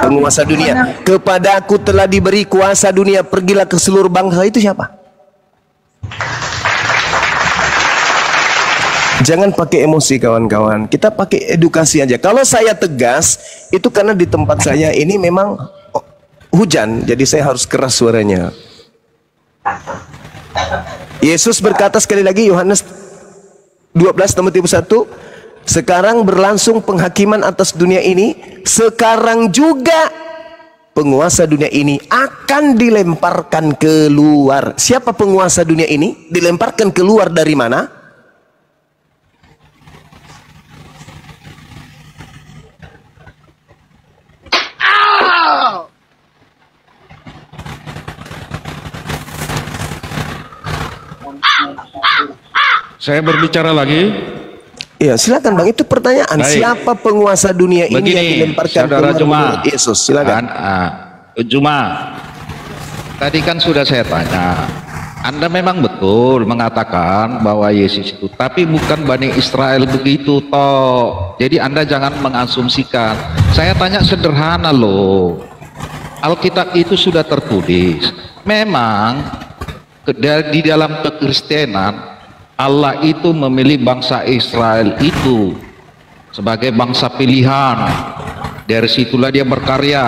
Penguasa dunia. Kepada aku telah diberi kuasa dunia, pergilah ke seluruh bangsa. Itu siapa? Jangan pakai emosi kawan-kawan. Kita pakai edukasi aja. Kalau saya tegas, itu karena di tempat saya ini memang hujan, jadi saya harus keras suaranya. Yesus berkata sekali lagi, Yohanes 12 nomor 31, sekarang berlangsung penghakiman atas dunia ini, sekarang juga penguasa dunia ini akan dilemparkan keluar. Siapa penguasa dunia ini? Dilemparkan keluar dari mana? Saya berbicara lagi. Iya, silakan Bang. Itu pertanyaan. Baik. Siapa penguasa dunia ini yang dilemparkan keluar menurut Yesus? Silakan. Juma, tadi kan sudah saya tanya. Anda memang betul mengatakan bahwa Yesus itu, tapi bukan Bani Israel begitu toh. Jadi Anda jangan mengasumsikan. Saya tanya sederhana loh. Alkitab itu sudah tertulis. Memang di dalam kekristenan Allah itu memilih bangsa Israel itu sebagai bangsa pilihan. Dari situlah dia berkarya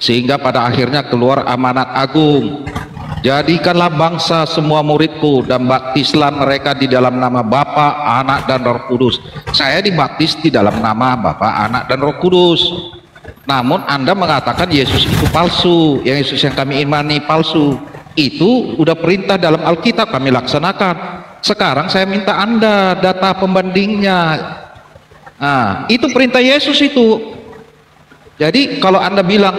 sehingga pada akhirnya keluar amanat agung. Jadikanlah bangsa semua muridku dan baptislah mereka di dalam nama Bapa, Anak dan Roh Kudus. Saya dibaptis di dalam nama Bapa, Anak dan Roh Kudus. Namun Anda mengatakan Yesus itu palsu, yang Yesus yang kami imani palsu. Itu udah perintah dalam Alkitab, kami laksanakan. Sekarang saya minta Anda data pembandingnya. Nah, itu perintah Yesus itu. Jadi kalau Anda bilang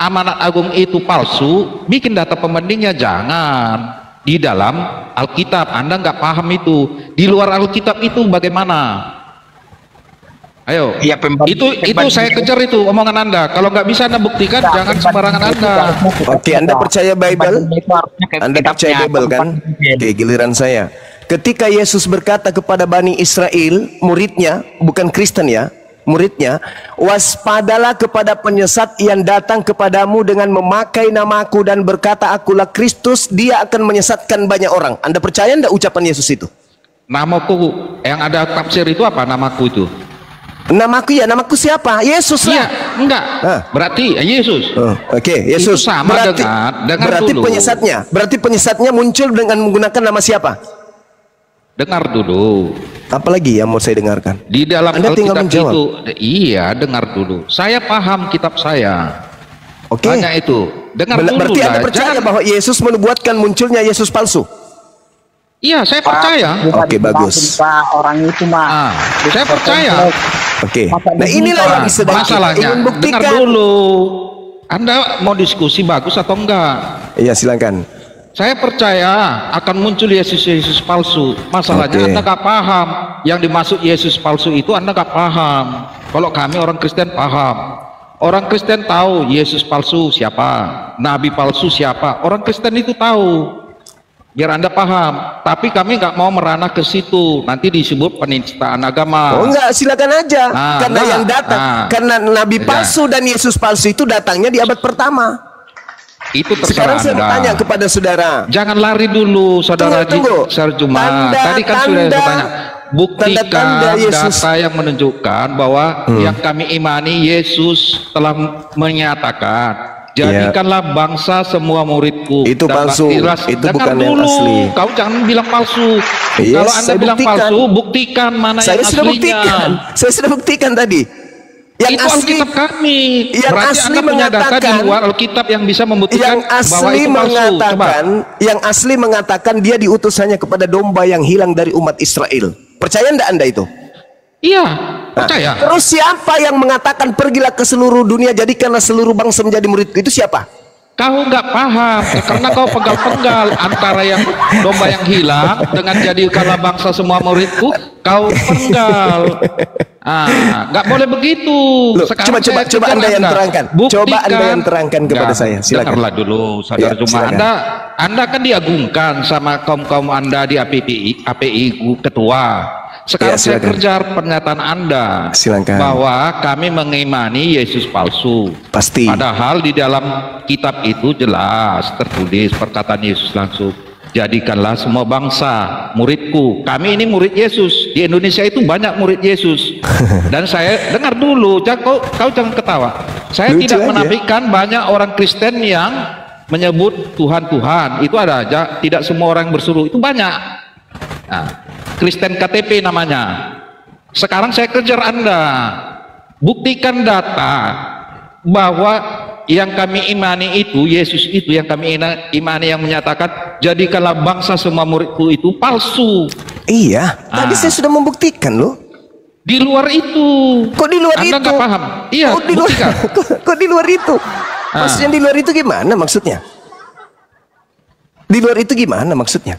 amanat agung itu palsu, bikin data pembandingnya. Jangan. Di dalam Alkitab. Anda nggak paham itu. Di luar Alkitab itu bagaimana? Ayo. Ya, itu saya kejar itu omongan Anda. Kalau nggak bisa Anda buktikan, jangan sembarangan Anda. Oke, Anda percaya Bible? Anda percaya Bible kan? Oke, giliran saya. Ketika Yesus berkata kepada Bani Israel, muridnya, bukan Kristen ya, muridnya, waspadalah kepada penyesat yang datang kepadamu dengan memakai namaku dan berkata akulah Kristus, dia akan menyesatkan banyak orang. Anda percaya enggak ucapan Yesus itu? Namaku, yang ada tafsir itu apa namaku itu? Namaku ya, namaku siapa? Yesus lah. Iya, enggak. Berarti Yesus. Oke, Yesus. Itu sama berarti dulu. penyesatnya muncul dengan menggunakan nama siapa? Dengar dulu. Apalagi yang mau saya dengarkan? Di dalam Anda tinggal Alkitab itu, iya, dengar dulu. Saya paham kitab saya. Oke. Hanya itu. Dengar dulu. Berarti Anda percaya bahwa Yesus menubuatkan munculnya Yesus palsu? Iya, saya percaya. Oke, bagus. Orang itu mah. Saya percaya. Oke. Nah, inilah yang sedang kita ingin buktikan. Dengar dulu. Anda mau diskusi bagus atau enggak? Iya, silakan. Saya percaya akan muncul Yesus palsu. Masalahnya Anda nggak paham. Yang dimaksud Yesus palsu itu Anda nggak paham. Kalau kami orang Kristen paham. Orang Kristen tahu Yesus palsu siapa, Nabi palsu siapa. Orang Kristen itu tahu. Biar Anda paham. Tapi kami nggak mau merana ke situ. Nanti disebut penistaan agama. Oh enggak, silakan aja. Karena yang datang, karena Nabi palsu dan Yesus palsu itu datangnya di abad pertama. Itu Sekarang terserah saya bertanya kepada saudara. Jangan lari dulu, saudara Juma. Tadi kan sudah saya tanya. Buktikan data yang menunjukkan bahwa yang kami imani Yesus telah menyatakan. Jadikanlah bangsa semua muridku. Itu palsu. Itu bukan yang asli. Kau jangan bilang palsu. Kalau Anda bilang palsu, buktikan mana yang aslinya. Saya sudah buktikan tadi. Yang itu asli, Alkitab kami. Yang berarti asli Anda punya data di luar Alkitab yang bisa membuktikan bahwa itu palsu. Yang asli mengatakan dia diutus hanya kepada domba yang hilang dari umat Israel. Percaya enggak Anda itu? Iya, percaya. Terus siapa yang mengatakan pergilah ke seluruh dunia jadikanlah seluruh bangsa menjadi muridku? Itu siapa? Kau nggak paham karena kau penggal-penggal antara yang domba yang hilang dengan jadikanlah bangsa semua muridku. Kau penggal. Nggak boleh begitu. Coba Anda yang terangkan. Coba Anda yang terangkan kepada saya. Silakan. Dengarlah dulu, saudara Juma. Anda kan diagungkan sama kaum Anda di API ketua. Sekarang Ya, saya silakan. kejar pernyataan Anda Silakan. bahwa kami mengimani Yesus palsu. Pasti. Padahal di dalam kitab itu jelas tertulis perkataan Yesus langsung, jadikanlah semua bangsa muridku. Kami ini murid Yesus. Di Indonesia itu banyak murid Yesus. Dan saya dengar dulu, kau jangan ketawa. Saya Lucu tidak aja. menafikan banyak orang Kristen yang menyebut Tuhan Tuhan. Itu ada aja. Tidak semua orang bersuruh. Itu banyak. Nah, Kristen KTP namanya. Sekarang saya kejar Anda, buktikan data bahwa yang kami imani itu, Yesus itu yang kami imani, yang menyatakan jadikanlah bangsa semua muridku, itu palsu. Iya, tadi saya sudah membuktikan loh. Di luar itu. Kok di luar Anda itu? nggak paham? Iya, Kok di luar, buktikan. kok di luar itu? Maksudnya di luar itu gimana maksudnya? Di luar itu gimana maksudnya?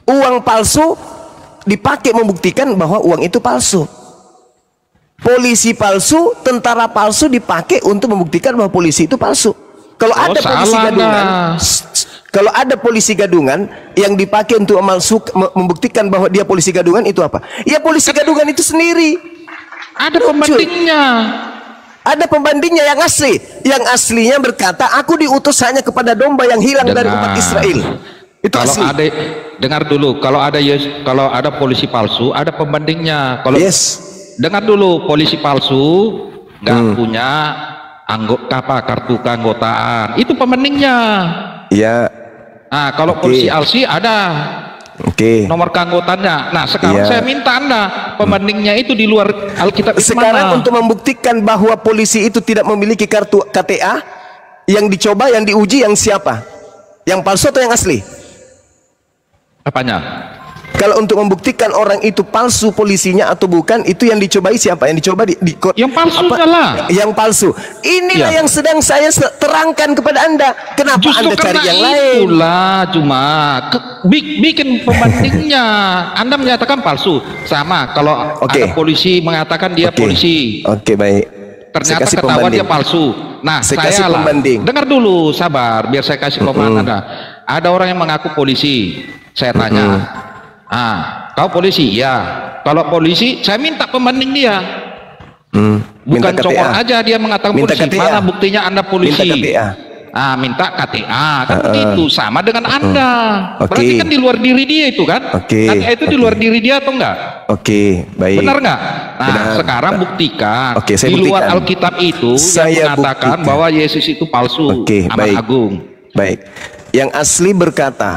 Uang palsu dipakai membuktikan bahwa uang itu palsu. Polisi palsu, tentara palsu dipakai untuk membuktikan bahwa polisi itu palsu. Kalau ada polisi salah gadungan, Anda. kalau ada polisi gadungan yang dipakai untuk membuktikan bahwa dia polisi gadungan, itu apa? Ya polisi gadungan itu sendiri. Ada Lucu. pembandingnya. Ada pembandingnya yang asli. Yang aslinya berkata, aku diutus hanya kepada domba yang hilang dari umat Israel. Itu Kalau asli. ada, dengar dulu, kalau ada polisi palsu, ada pembandingnya. Kalau Yes. dengar dulu, polisi palsu nggak punya kartu keanggotaan, itu pembandingnya. Ya. Nah, kalau Oke. polisi palsu ada Oke. nomor keanggotaannya. Nah, sekarang Iya. saya minta Anda pembandingnya itu di luar Alkitab itu Sekarang mana? untuk membuktikan bahwa polisi itu tidak memiliki kartu KTA, yang dicoba, yang diuji, yang siapa? Yang palsu atau yang asli? Apanya? Kalau untuk membuktikan orang itu palsu polisinya atau bukan, itu yang dicobai siapa? Yang dicoba Yang palsu lah. Yang palsu. Inilah Ya. yang sedang saya terangkan kepada Anda. Kenapa Justru Anda cari karena yang lain? itulah cuma bikin pembandingnya. Anda menyatakan palsu, sama kalau Oke. ada polisi mengatakan dia Oke. polisi, Oke, baik. ternyata kasih ketahuan pembanding. dia palsu. Nah, Saya kasih saya lah. pembanding. Dengar dulu, sabar, biar saya kasih pemahaman Anda. Ada orang yang mengaku polisi, saya tanya, kau polisi? Ya. Kalau polisi, saya minta pembanding dia. Minta Bukan cokor KTA. aja dia mengatakan Minta polisi. KTA. Mana buktinya Anda polisi? Minta KTA. Minta KTA kan begitu, sama dengan Anda. Oke. Berarti kan di luar diri dia itu kan? Oke. KTA itu di luar diri dia atau enggak? Oke, baik. Benar nggak? Nah, Benar. sekarang buktikan. Oke, saya di luar buktikan. Alkitab itu Saya yang mengatakan buktikan. bahwa Yesus itu palsu. Oke, Amat baik. Agung. Baik. Yang asli berkata,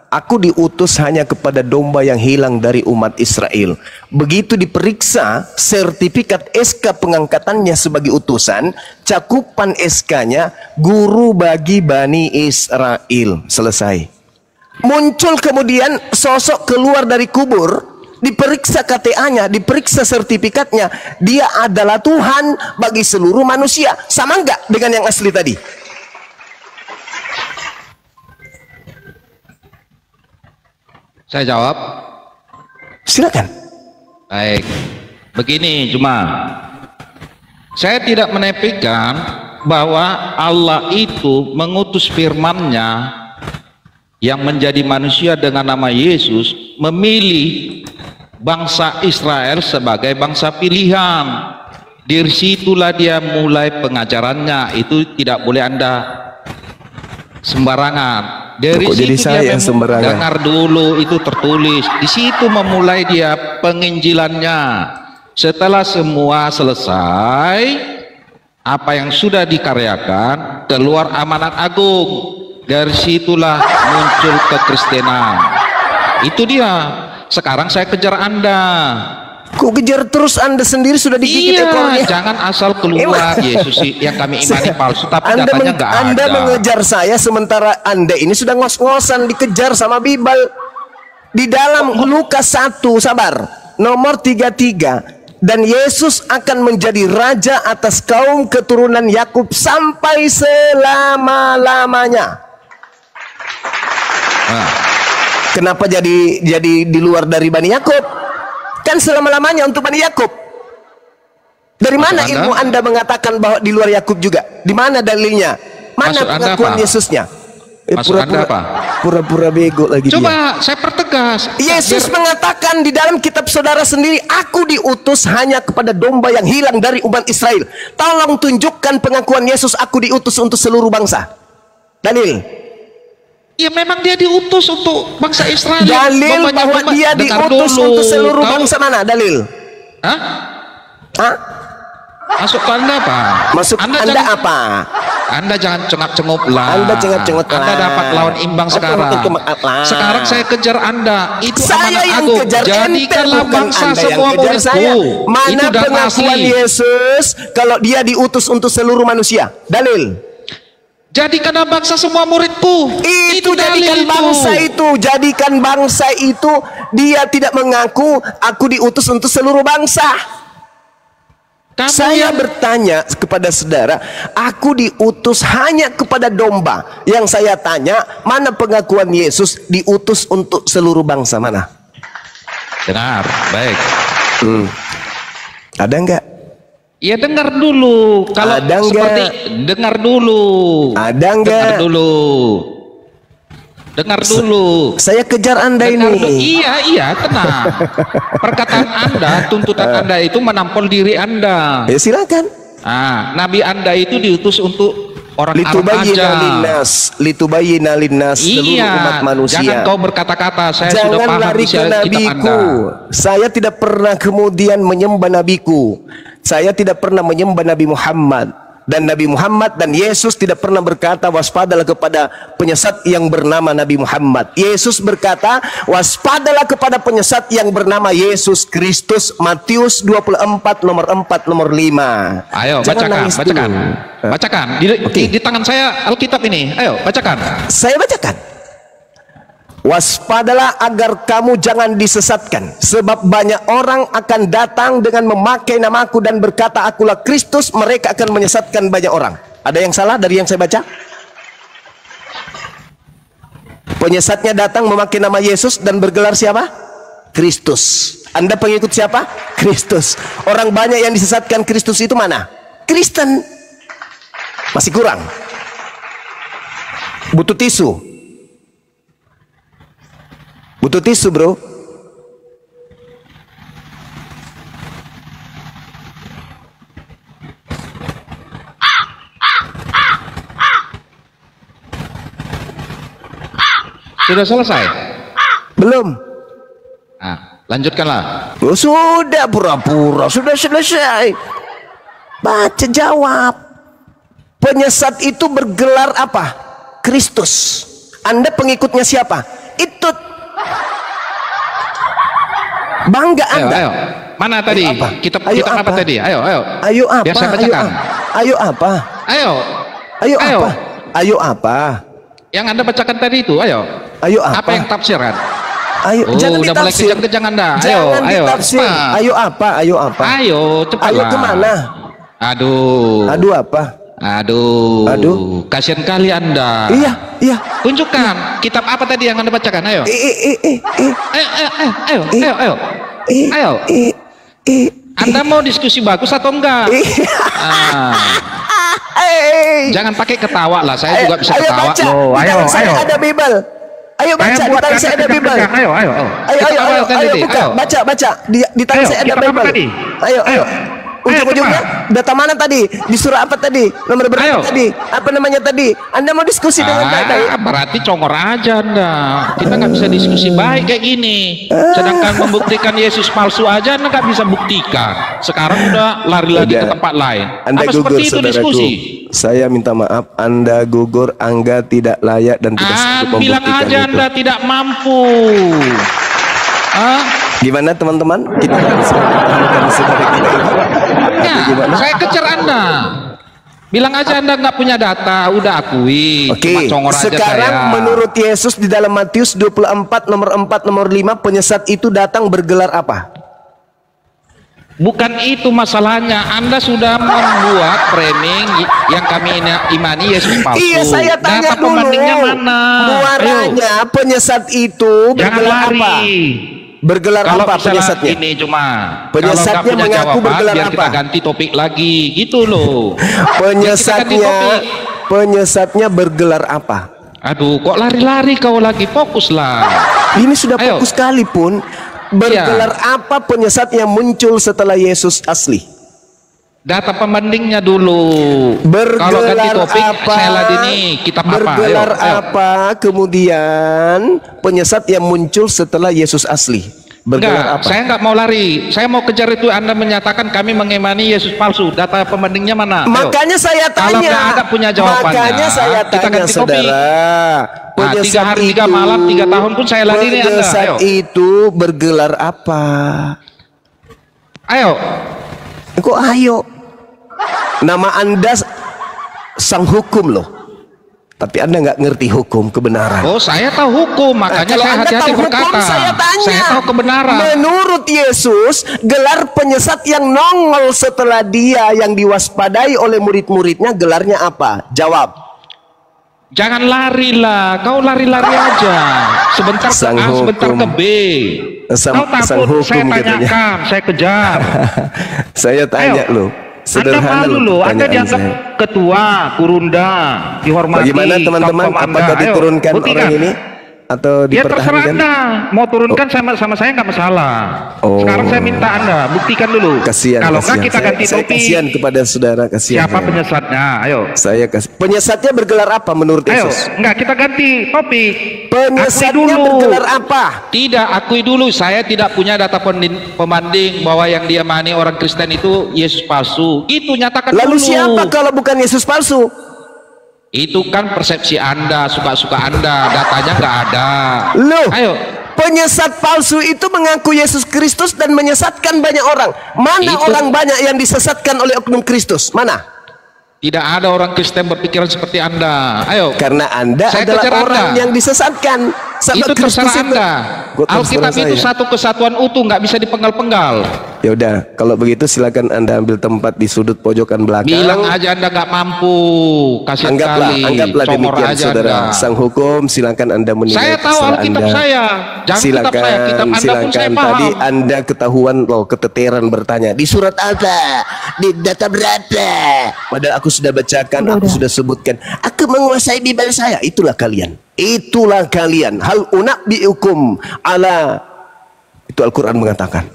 aku diutus hanya kepada domba yang hilang dari umat Israel. Begitu diperiksa sertifikat SK pengangkatannya sebagai utusan, cakupan SK-nya guru bagi Bani Israel. Selesai. Muncul kemudian sosok keluar dari kubur, diperiksa KTA-nya, diperiksa sertifikatnya, dia adalah Tuhan bagi seluruh manusia. Sama enggak dengan yang asli tadi? Saya jawab. Silakan. Baik. Begini cuma, saya tidak menafikan bahwa Allah itu mengutus firman-Nya yang menjadi manusia dengan nama Yesus, memilih bangsa Israel sebagai bangsa pilihan. Dari situlah dia mulai pengajarannya. Itu tidak boleh Anda sembarangan. Dari Kok jadi situ saya dia yang sembarangan? dengar dulu, itu tertulis. Di situ memulai dia penginjilannya. Setelah semua selesai, apa yang sudah dikaryakan, keluar amanat agung. Dari situlah muncul kekristenan. Itu dia. Sekarang saya kejar Anda. Kok kejar terus, Anda sendiri sudah digigit ekornya? Jangan asal keluar Yesus yang kami imani palsu, tapi datanya nggak ada. Anda mengejar saya sementara Anda ini sudah ngos-ngosan dikejar sama Bibal. Di dalam Lukas 1, sabar, nomor 33. Dan Yesus akan menjadi raja atas kaum keturunan Yakub sampai selama-lamanya. Nah, Kenapa jadi di luar dari Bani Yakub? Kan selama-lamanya untuk Bani Yakub. Dari mana Maksud ilmu Anda mengatakan bahwa di luar Yakub juga? Di mana dalilnya? Mana Maksud Anda pengakuan apa? Yesusnya? Maksud Anda apa? Pura-pura bego lagi dia. coba saya pertegas. tegas. Yesus mengatakan di dalam kitab saudara sendiri, aku diutus hanya kepada domba yang hilang dari umat Israel. Tolong tunjukkan pengakuan Yesus, aku diutus untuk seluruh bangsa. Dalil. Ya memang dia diutus untuk bangsa Israel. Dalil bahwa dia diutus untuk seluruh bangsa mana? Dalil. Hah? Hah? Masuk ke Anda apa? Masuk Anda apa? Anda jangan cengap-cengup lah. Anda cengat-cengut lah. Anda dapat lawan imbang sekarang. Sekarang saya kejar Anda. Itu saya amanat yang agung. kejar, Jadikanlah bangsa Anda semua muridku. Mana itu pengakuan asli. Yesus kalau dia diutus untuk seluruh manusia? Dalil. Jadikanlah bangsa semua muridku. Itu jadikan bangsa itu. Jadikan bangsa itu. Dia tidak mengaku aku diutus untuk seluruh bangsa. Saya bertanya kepada saudara, aku diutus hanya kepada domba. Yang saya tanya, mana pengakuan Yesus diutus untuk seluruh bangsa? Mana? Dengar, baik. Ada enggak? Ya dengar dulu. Kalau ada seperti dengar dulu. Ada enggak? Dengar dulu. Dengar dulu. Saya kejar Anda dengar ini. Iya, tenang. Perkataan Anda, tuntutan Anda itu menampol diri Anda. Ya silakan. Nabi Anda itu diutus untuk orang Arab aja. Litubayyina linnas seluruh umat manusia. Jangan kau berkata-kata, saya jangan sudah paham lari ke nabiku. Saya tidak pernah kemudian menyembah nabiku. Saya tidak pernah menyembah Nabi Muhammad. Dan Nabi Muhammad dan Yesus tidak pernah berkata waspadalah kepada penyesat yang bernama Nabi Muhammad. Yesus berkata waspadalah kepada penyesat yang bernama Yesus Kristus. Matius 24 nomor 4 nomor 5. Ayo bacakan. Di tangan saya Alkitab ini. Ayo bacakan. Saya bacakan. Waspadalah agar kamu jangan disesatkan, sebab banyak orang akan datang dengan memakai namaku dan berkata akulah Kristus, mereka akan menyesatkan banyak orang. Ada yang salah dari yang saya baca? Penyesatnya datang memakai nama Yesus dan bergelar siapa? Kristus. Anda pengikut siapa? Kristus. Orang banyak yang disesatkan Kristus itu mana? Kristen. Masih kurang. Butuh tisu. Butuh tisu, bro. Sudah selesai? Belum. Lanjutkanlah. Oh, sudah pura-pura. Sudah selesai. Baca jawab. Penyesat itu bergelar apa? Kristus. Anda pengikutnya siapa? Itu. Bangga Anda. Ayo. Mana tadi? Kitab apa tadi? Ayo. Ayo apa? Biar saya bacakan. Ayo apa? Ayo apa? Yang Anda bacakan tadi itu, ayo. Ayo apa? Apa yang tafsirkan? Ayo, jangan udah mulai kejang-kejang Anda. Jangan ditafsir. Ayo apa? Ayo, cepat. Ayo kemana? Aduh apa? Aduh. Kasihan kali Anda. Iya. Tunjukkan kitab apa tadi yang Anda bacakan? Ayo. Ayo. Anda mau diskusi bagus atau enggak? Jangan pakai ketawa lah. Saya juga bisa ketawa. Ayo. Ada Bible. Ayo baca. Di tangan saya ada Bible. Ayo baca. Di tangan saya ada Bible. Ayo. Ujung-ujungnya data mana tadi? Di surah apa tadi? Nomor berapa tadi? Apa namanya tadi? Anda mau diskusi dengan data? Berarti congor aja Anda. Kita nggak bisa diskusi baik kayak gini. Sedangkan membuktikan Yesus palsu aja Anda nggak bisa buktikan. Sekarang udah lari lagi ke tempat lain. Anda apa gugur, seperti itu saudaraku. diskusi? Saya minta maaf, Anda gugur, Anda tidak layak dan tidak sanggup membuktikan bilang aja itu. Anda tidak mampu. Gimana teman-teman? Kita harus mempertahankan saudara kita ini. Saya kejar Anda. Bilang aja Anda nggak punya data, udah akui. Oke. Sekarang menurut Yesus di dalam Matius 24 nomor 4 nomor 5, penyesat itu datang bergelar apa? Bukan itu masalahnya. Anda sudah membuat framing yang kami imani Yesus palsu. Iya, saya tanya data dulu. Pembandingnya mana? Muaranya penyesat itu bergelar apa? Bergelar apa penyesatnya? Ini cuma penyesatnya mengaku bergelar biar apa? Kita ganti topik lagi, gitu loh. Penyesatnya bergelar apa? Aduh, kok lari-lari kau lagi? Fokuslah. Ini sudah fokus sekali pun. Bergelar apa penyesat yang muncul setelah Yesus asli? Data pembandingnya dulu. Kalau ganti topik, saya ladeni kitab apa? Bergelar apa kemudian penyesat yang muncul setelah Yesus asli? Enggak, saya nggak mau lari. Saya mau kejar itu. Anda menyatakan kami mengimani Yesus palsu. Data pembandingnya mana? Makanya saya tanya. Kalau nggak ada punya jawabannya, makanya saya tanya, saudara. Nah, 3 hari 3 malam 3 tahun pun saya ladeni Anda. Penyesat itu bergelar apa? Ayo. Kok ayo? Nama Anda sang hukum loh. Tapi Anda nggak ngerti hukum kebenaran. Oh, saya tahu hukum, makanya saya hati-hati berkata. Saya tanya. Saya tahu kebenaran. Menurut Yesus, gelar penyesat yang nongol setelah dia yang diwaspadai oleh murid-muridnya, gelarnya apa? Jawab. Jangan lari lah, kau lari-lari aja. Sebentar ke A, sebentar ke B. Kau takut saya tanyakan, saya kejar. Saya tanya loh. Anda malu loh, Anda dianggap ketua, kurunda, dihormati. Bagaimana teman-teman, apakah diturunkan orang ini atau ya terserah dipertahankan? Anda mau turunkan sama saya nggak masalah. Sekarang saya minta Anda buktikan dulu. Kalau nggak kita ganti topik. Kasihan kepada saudara, kasihan. Siapa penyesatnya? Ayo. Saya kasih. Penyesatnya bergelar apa menurut Yesus? Enggak, kita ganti topik. Penyesatnya bergelar apa? Tidak, akui dulu. Saya tidak punya data pembanding bahwa yang diimani orang Kristen itu Yesus palsu. Itu nyatakan dulu. Lalu siapa kalau bukan Yesus palsu? Itu kan persepsi Anda, suka-suka Anda, datanya nggak ada. Loh, ayo. Penyesat palsu itu mengaku Yesus Kristus dan menyesatkan banyak orang. Mana orang banyak yang disesatkan oleh oknum Kristus? Mana? Tidak ada orang Kristen berpikiran seperti Anda. Ayo. Karena Anda adalah orang yang disesatkan. Itu terserah Anda. Alkitab itu satu kesatuan utuh, nggak bisa dipenggal-penggal. Ya udah, kalau begitu silakan Anda ambil tempat di sudut pojokan belakang. Bilang aja Anda nggak mampu. Kasih anggaplah demikian, saudara. Anda. Sang hukum, silakan Anda menilai. Saya tahu Alkitab Anda. Saya. Jangan silakan, kitab saya. Kitab Anda pun saya paham. Tadi Anda ketahuan loh, keteteran bertanya. Di surat apa? Di data berapa? Padahal aku sudah bacakan, aku sudah sebutkan. Aku menguasai Bible saya. Itulah kalian. Itulah kalian. Hal unabbiukum ala. Itu Al-Quran mengatakan.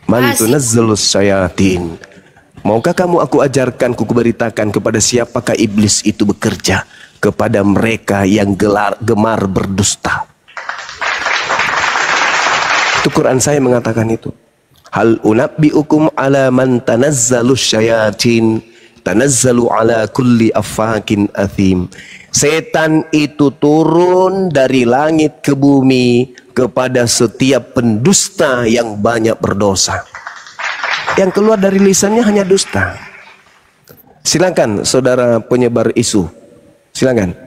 Man tunazzalus syayatin. Maukah kamu aku ajarkan, ku beritakan kepada siapakah iblis itu bekerja? Kepada mereka yang gemar berdusta. Itu Quran saya mengatakan itu. Hal unabbiukum ala man tanazzalus syayatin. Tanazzalu ala kulli affakin athim. Setan itu turun dari langit ke bumi kepada setiap pendusta yang banyak berdosa. Yang keluar dari lisannya hanya dusta. Silakan saudara penyebar isu. Silakan.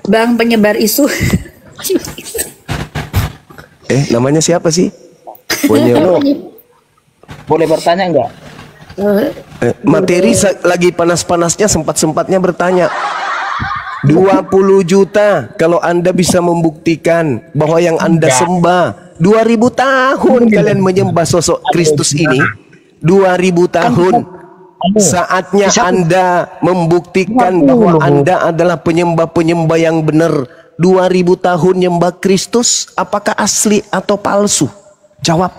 Bang penyebar isu. Namanya siapa sih? Boleh bertanya enggak? Materi lagi panas-panasnya, sempat-sempatnya bertanya. 20 juta kalau Anda bisa membuktikan bahwa yang Anda sembah 2000 tahun kalian menyembah sosok Kristus ini. 2000 tahun. Saatnya Anda membuktikan bahwa Anda adalah penyembah-penyembah yang benar. 2000 tahun nyembah Kristus, apakah asli atau palsu? Jawab.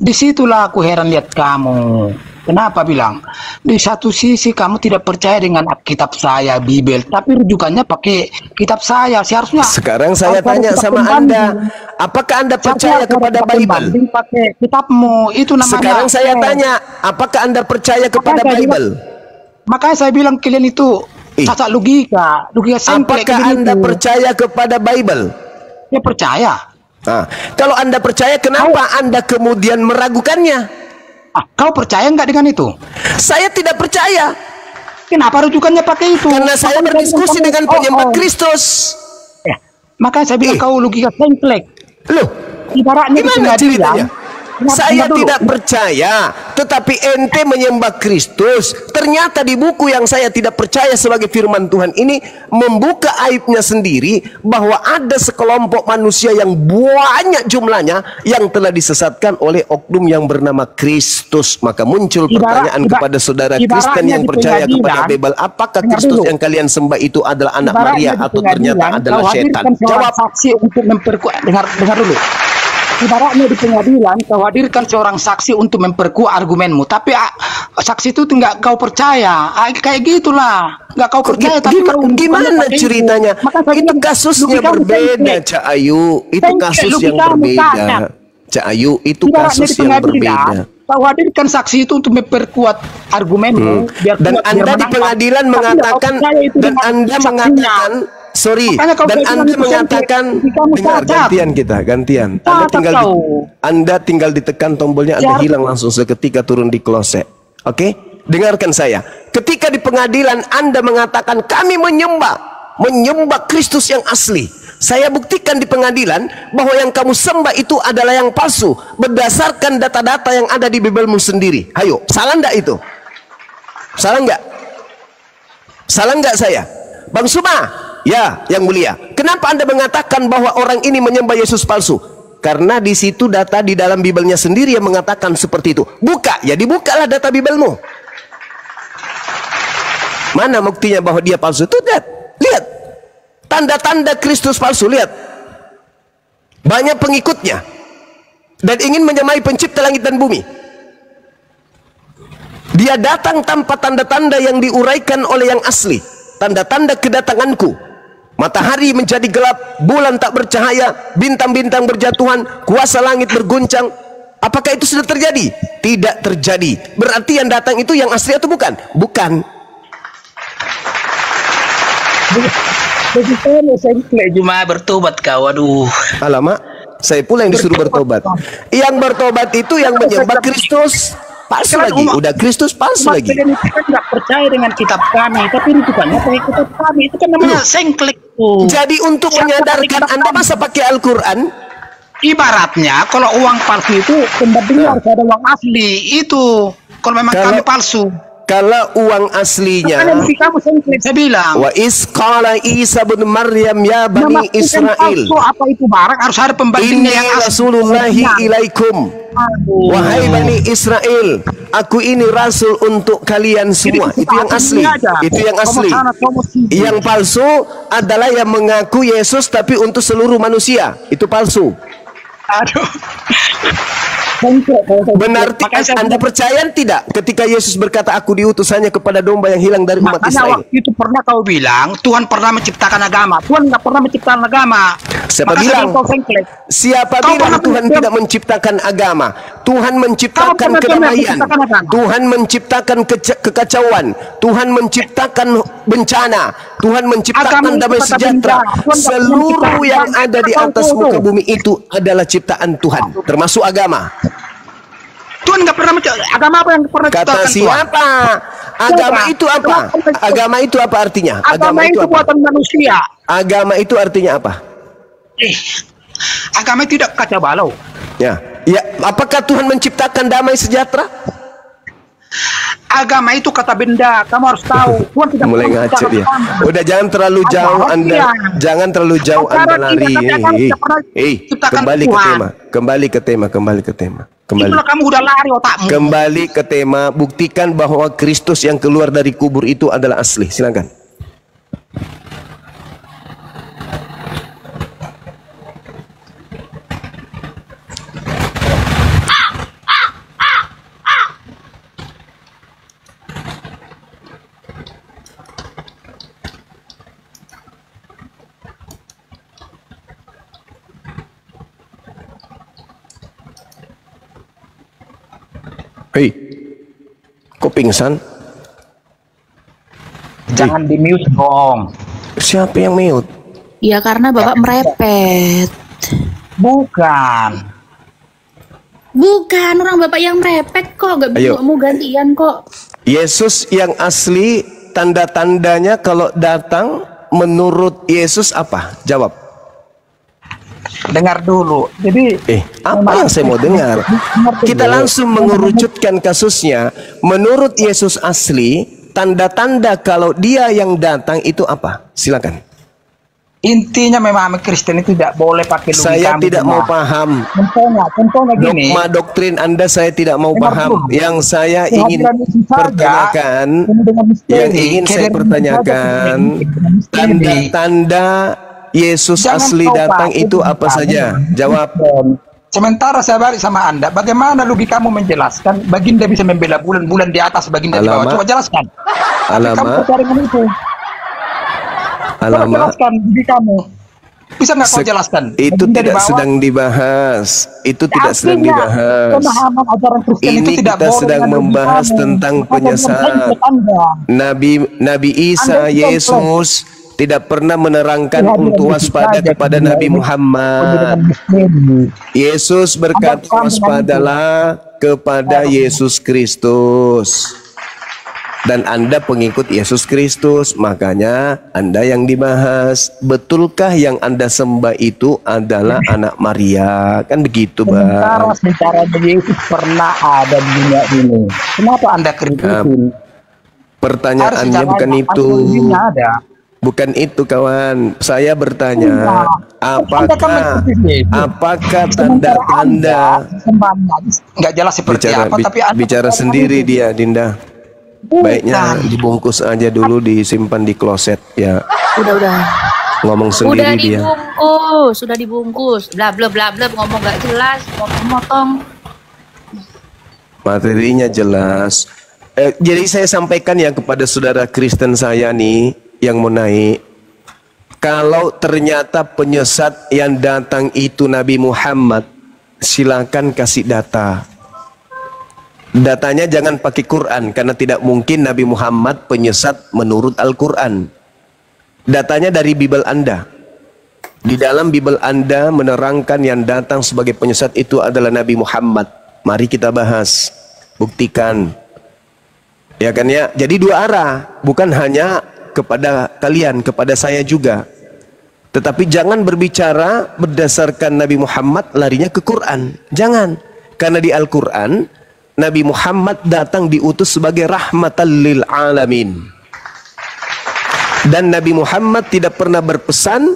Disitulah aku heran lihat kamu. Kenapa bilang? Di satu sisi kamu tidak percaya dengan kitab saya, Bible, tapi rujukannya pakai kitab saya. Seharusnya. Sekarang saya tanya sama Anda, apakah Anda percaya kepada Bible? Pakai kitabmu itu namanya. Sekarang saya tanya, apakah Anda percaya kepada Bible? Makanya saya bilang kalian itu cacat logika semplek. Apakah Anda percaya kepada Bible? Ya percaya. Nah, kalau Anda percaya, kenapa Anda kemudian meragukannya? Kau percaya nggak dengan itu? Saya tidak percaya. Kenapa rujukannya pakai itu? Karena saya berdiskusi dengan penyembah Kristus. Makanya saya bilang kau logika semplek. Loh, ibaratnya gimana ceritanya? Saya tidak percaya, tetapi ente menyembah Kristus. Ternyata di buku yang saya tidak percaya sebagai firman Tuhan ini membuka aibnya sendiri, bahwa ada sekelompok manusia yang banyak jumlahnya yang telah disesatkan oleh oknum yang bernama Kristus. Maka muncul pertanyaan kepada saudara Kristen yang percaya kepada Bible, apakah Kristus yang kalian sembah itu adalah anak Maria atau ternyata adalah setan? Jawab. Saksi untuk memperkuat. Dengar dulu. Ibaratnya di pengadilan kau hadirkan seorang saksi untuk memperkuat argumenmu, tapi saksi itu nggak kau percaya. Kayak gitulah, nggak kau percaya. Tapi gimana ceritanya? Itu kasusnya berbeda, Cak Ayu. Itu kasus yang berbeda, Cak Ayu. Itu kasus yang berbeda. Kau hadirkan saksi itu untuk memperkuat argumenmu. Dan Anda di pengadilan mengatakan, dan Anda mengatakan, sorry, dan Anda mengatakan, dengar, gantian. Anda tinggal ditekan tombolnya, Anda hilang langsung seketika turun di kloset. Oke? Dengarkan saya. Ketika di pengadilan Anda mengatakan kami menyembah Kristus yang asli. Saya buktikan di pengadilan bahwa yang kamu sembah itu adalah yang palsu berdasarkan data-data yang ada di Biblemu sendiri. Ayo, salah enggak itu? Salah enggak? Salah enggak saya? Bang Suma? Ya, yang mulia. Kenapa Anda mengatakan bahwa orang ini menyembah Yesus palsu? Karena di situ data di dalam Bibelnya sendiri yang mengatakan seperti itu. Buka, ya dibukalah data Bibelmu. Mana buktinya bahwa dia palsu? Itu lihat. Tanda-tanda Kristus palsu, lihat. Banyak pengikutnya. Dan ingin menyamai pencipta langit dan bumi. Dia datang tanpa tanda-tanda yang diuraikan oleh yang asli. Tanda-tanda kedatanganku. Matahari menjadi gelap, bulan tak bercahaya, bintang-bintang berjatuhan, kuasa langit berguncang. Apakah itu sudah terjadi? Tidak terjadi. Berarti yang datang itu yang asli atau bukan? Bukan. Cuma bertobat kau, aduh. Alamak, saya pula yang disuruh bertobat. Yang bertobat itu yang menyembah Kristus palsu lagi. Udah Kristus palsu lagi. Kita tidak percaya dengan kitab kami, tapi rujukannya pakai kitab kami. Itu kan namanya sengklek. Jadi untuk menyadarkan Anda masa pakai Al-Quran? Ibaratnya kalau uang palsu itu pembandingnya harus ada uang asli. Itu kalau memang kami palsu. Kalau uang aslinya, saya bilang, wa isqala Isa bin Maryam ya bani Israel, apa itu barang harus ada pembandingnya yang Rasulullahi ilaikum. Wahai bani Israel, aku ini rasul untuk kalian semua. Itu yang asli. Itu yang asli. Yang palsu adalah yang mengaku Yesus tapi untuk seluruh manusia. Itu palsu. Aduh. Benar, Anda percaya tidak ketika Yesus berkata aku diutus hanya kepada domba yang hilang dari umat Israel? Waktu itu pernah kau bilang Tuhan pernah menciptakan agama. Tuhan nggak pernah menciptakan agama. Siapa bilang? Siapa bilang Tuhan tidak menciptakan agama? Tuhan menciptakan kedamaian. Tuhan menciptakan kekacauan. Tuhan menciptakan bencana. Tuhan menciptakan damai sejahtera. Seluruh yang ada di atas muka bumi itu adalah ciptaan Tuhan, termasuk agama. Tuhan nggak pernah agama apa yang pernah kata siapa? Agama itu apa? Agama itu apa artinya? Agama itu buatan manusia. Agama itu artinya apa? Agama itu tidak kacau balau. Ya, apakah Tuhan menciptakan damai sejahtera? Agama itu kata benda, kamu harus tahu. Tuhan tidak mulai ngaco dia. Udah jangan terlalu jauh Anda, jangan terlalu jauh Anda lari ini. Kembali ke tema. Itulah kamu udah lari otakmu. Kembali ke tema, buktikan bahwa Kristus yang keluar dari kubur itu adalah asli. Silakan. Hei, kok pingsan? Jangan di mute dong. Siapa yang mute? Ya karena Bapak merepet. Bukan, orang Bapak yang merepet kok. Gak mau gantian kok. Yesus yang asli, tanda-tandanya kalau datang menurut Yesus apa? Jawab. dengar dulu. Jadi apa yang saya mau dengar? Kita langsung mengerucutkan kasusnya. Menurut Yesus asli, tanda-tanda kalau dia yang datang itu apa? Silakan. Intinya memahami Kristen itu tidak boleh pakai logika. Saya tidak mau paham. Contohnya gini. Dogma doktrin Anda saya tidak mau paham. Yang saya ingin pertanyakan, tanda-tanda Yesus asli datang itu apa saja? Jawab. Sementara saya balik sama Anda, bagaimana logikamu menjelaskan Baginda bisa membela bulan-bulan di atas, Baginda di bawah? Coba jelaskan. Kamu cari itu. Coba jelaskan diri kamu. Bisa nggak kau jelaskan? Itu tidak sedang dibahas. Itu tidak sedang dibahas. Pemahaman ajaran Kristen ini itu tidak kita sedang membahas tentang penyesat. Nabi Isa, Yesus tidak pernah menerangkan untuk waspada kepada Nabi Muhammad. Yesus berkata waspadalah kepada Yesus Kristus. Dan Anda pengikut Yesus Kristus, makanya Anda yang dibahas. Betulkah yang Anda sembah itu adalah anak Maria? Kan begitu, Bang. Sementara Yesus pernah ada di dunia ini. Kenapa Anda kritikin? Pertanyaannya bukan itu. Bukan itu, kawan. Saya bertanya, apakah tanda-tanda? Nggak jelas seperti apa, tapi bicara sendiri dia, Dinda. Baiknya dibungkus aja dulu, disimpan di kloset ya. Udah. Ngomong sendiri dia. Sudah dibungkus. Bla bla bla bla, ngomong gak jelas, motong-motong. Materinya jelas. Jadi saya sampaikan ya kepada saudara Kristen saya nih yang mau naik. Kalau ternyata penyesat yang datang itu Nabi Muhammad, silakan kasih data. Datanya jangan pakai Quran, karena tidak mungkin Nabi Muhammad penyesat menurut Al-Quran. Datanya dari Bible Anda. Di dalam Bible Anda menerangkan yang datang sebagai penyesat itu adalah Nabi Muhammad. Mari kita bahas, buktikan. Ya kan ya? Jadi dua arah, bukan hanya kepada kalian, kepada saya juga. Tetapi jangan berbicara berdasarkan Nabi Muhammad larinya ke Quran. Jangan. Karena di Al-Quran Nabi Muhammad datang diutus sebagai rahmatan lil alamin. Dan Nabi Muhammad tidak pernah berpesan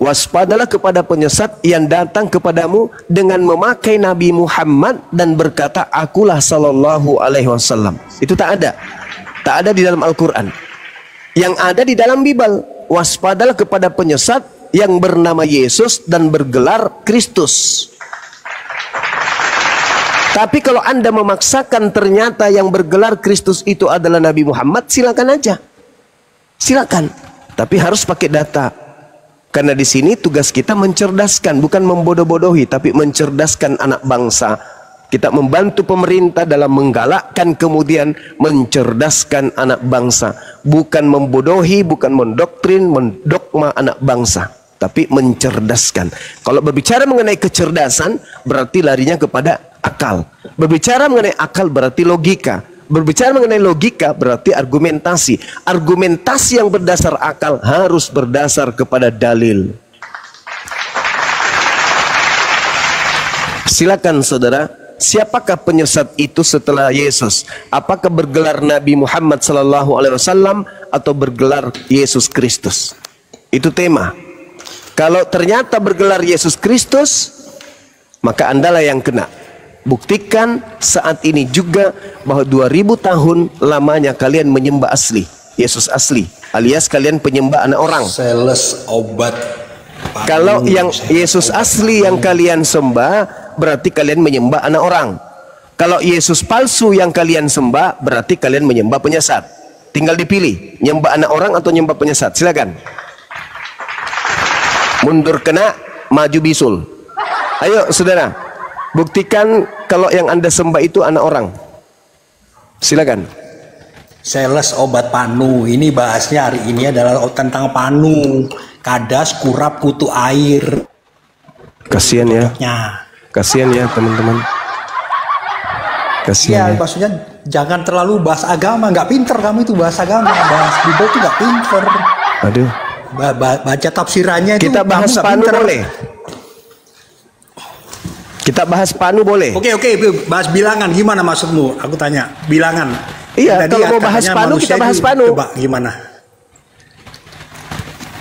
waspadalah kepada penyesat yang datang kepadamu dengan memakai Nabi Muhammad dan berkata akulah sallallahu alaihi wasallam. Itu tak ada. Tak ada di dalam Al-Quran. Yang ada di dalam Bible, waspadalah kepada penyesat yang bernama Yesus dan bergelar Kristus. Tapi kalau Anda memaksakan ternyata yang bergelar Kristus itu adalah Nabi Muhammad, silakan aja. Silakan. Tapi harus pakai data. Karena di sini tugas kita mencerdaskan, bukan membodoh-bodohi, tapi mencerdaskan anak bangsa. Kita membantu pemerintah dalam menggalakkan kemudian mencerdaskan anak bangsa. Bukan membodohi, bukan mendoktrin, mendogma anak bangsa. Tapi mencerdaskan. Kalau berbicara mengenai kecerdasan, berarti larinya kepada akal. Berbicara mengenai akal berarti logika. Berbicara mengenai logika berarti argumentasi. Argumentasi yang berdasar akal harus berdasar kepada dalil. Silakan saudara, siapakah penyesat itu setelah Yesus? Apakah bergelar Nabi Muhammad SAW atau bergelar Yesus Kristus? Itu tema. Kalau ternyata bergelar Yesus Kristus, maka Andalah yang kena. Buktikan saat ini juga bahwa 2000 tahun lamanya kalian menyembah asli, Yesus asli, alias kalian penyembah anak orang. Sales obat. Kalau yang Yesus asli yang kalian sembah, berarti kalian menyembah anak orang. Kalau Yesus palsu yang kalian sembah, berarti kalian menyembah penyesat. Tinggal dipilih, nyembah anak orang atau nyembah penyesat. Silakan. Mundur kena, maju bisul. Ayo saudara, buktikan kalau yang Anda sembah itu anak orang. Silakan. Sales obat panu. Ini bahasnya hari ini adalah tentang panu. Kadas, kurap, kutu air. Kasihan ya. Kasihan ya teman-teman. Kasihan. Ya, maksudnya jangan terlalu bahas agama. Nggak pinter kamu itu bahas agama. Bahas Bible itu nggak pinter. Aduh. Baca tafsirannya itu kita bahas panu boleh. Kita bahas panu boleh? Oke, bahas bilangan gimana maksudmu? Aku tanya, bilangan. Iya, Tadi kalau mau katanya bahas panu manusia kita bahas itu, panu. Coba gimana?